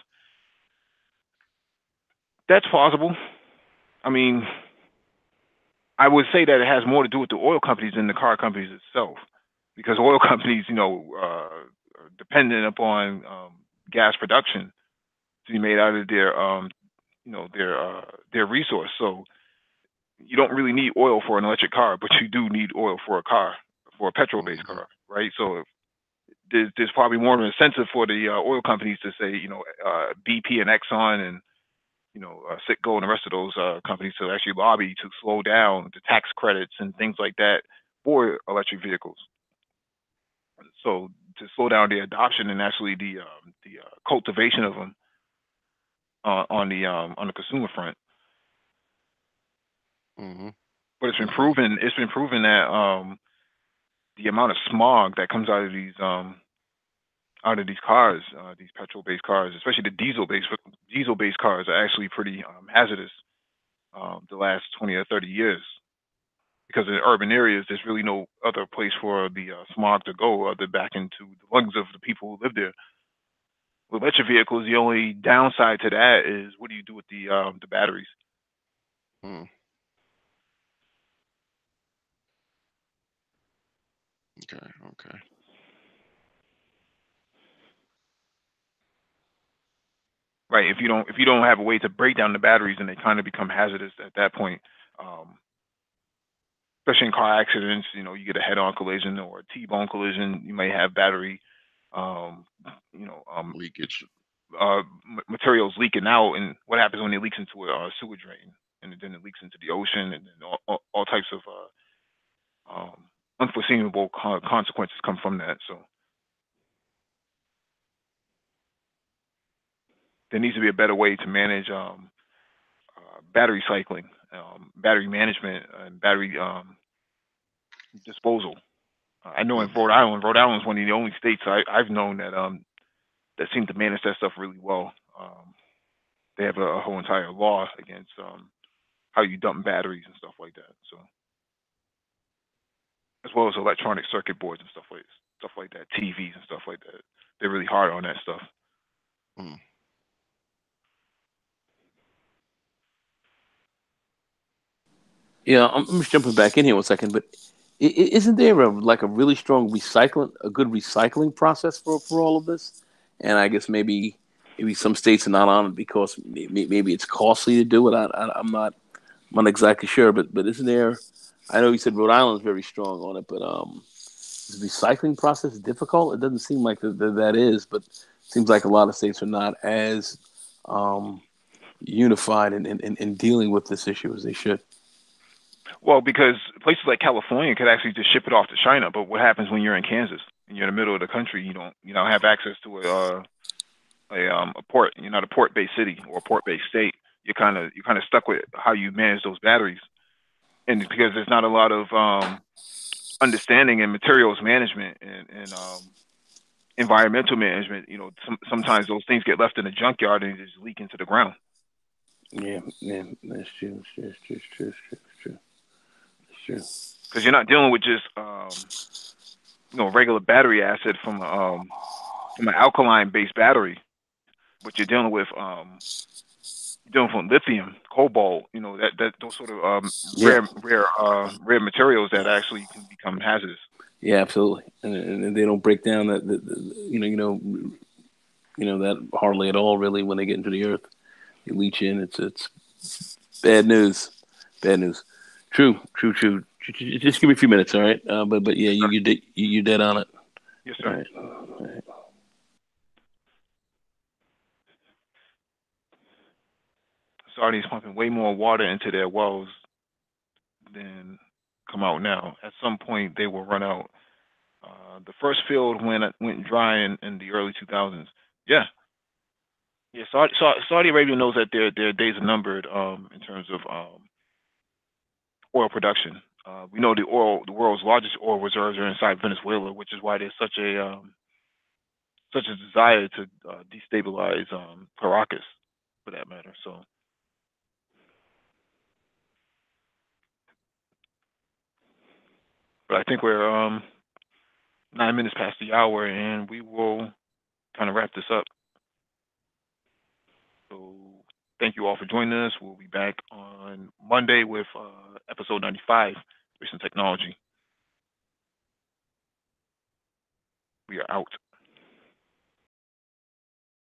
That's plausible. I mean, I would say that it has more to do with the oil companies than the car companies itself, because oil companies, are dependent upon gas production to be made out of their resource. So you don't really need oil for an electric car, but you do need oil for a car, for a petrol-based Hmm. car, right? So there's probably more of an incentive for the oil companies to say, BP and Exxon and Citgo and the rest of those companies to actually lobby to slow down the tax credits and things like that for electric vehicles. So to slow down the adoption and actually the cultivation of them on the consumer front. Hmm. But it's been Hmm. proven that the amount of smog that comes out of these cars, these petrol-based cars, especially the diesel-based cars, are actually pretty hazardous. The last 20 or 30 years, because in urban areas, there's really no other place for the smog to go other back into the lungs of the people who live there. With electric vehicles, the only downside to that is what do you do with the batteries? Hmm. Okay. Okay. Right. If you don't have a way to break down the batteries, then they kind of become hazardous at that point. Um, Especially in car accidents, you get a head-on collision or a T-bone collision, you may have battery, um, you know, um, Leakage. materials leaking out, and what happens when it leaks into a sewer drain, and then it leaks into the ocean, and then all types of unforeseeable consequences come from that. So there needs to be a better way to manage battery cycling, battery management, and battery disposal. I know in Hmm. Rhode Island is one of the only states I've known that seem to manage that stuff really well. They have a whole entire law against how you dump batteries and stuff like that. So as well as electronic circuit boards and stuff like that, TVs and stuff like that. They're really hard on that stuff. Hmm. Yeah, I'm just jumping back in here 1 second, but isn't there like a really strong a good recycling process for all of this? And I guess maybe some states are not on it because maybe it's costly to do it. I'm not exactly sure, but isn't there? I know you said Rhode Island's very strong on it, but is the recycling process difficult? It doesn't seem like that is, but it seems like a lot of states are not as um, unified in dealing with this issue as they should. Well, because places like California could actually just ship it off to China, but what happens when you're in Kansas and you're in the middle of the country? You don't have access to a port. You're not a port-based city or a port-based state. You're kind of stuck with how you manage those batteries, and because there's not a lot of understanding in materials management and environmental management. Sometimes those things get left in the junkyard and just leak into the ground Yeah, yeah, that's true. That's true. That's true. That's true. because you're not dealing with just regular battery acid from an alkaline based battery, but you're dealing with lithium, cobalt, that those sort of Yeah, rare materials that actually can become hazardous. yeah, absolutely. And they don't break down that hardly at all, really, when they get into the earth. They leach in. It's bad news. Bad news. True. True. True. Just give me a few minutes, all right? But yeah, Yes, sir. you dead on it. Yes, All sir. right. All right. Saudi's pumping way more water into their wells than come out now. At some point, they will run out. The first field went dry in the early 2000s. Yeah, yeah. Saudi Arabia knows that their days are numbered in terms of oil production. We know the world's largest oil reserves are inside Venezuela, which is why there's such a such a desire to destabilize Caracas, for that matter. So, but I think we're 9 minutes past the hour, and we will kind of wrap this up. So, thank you all for joining us. We'll be back on Monday with episode 95, Recent Technology. We are out.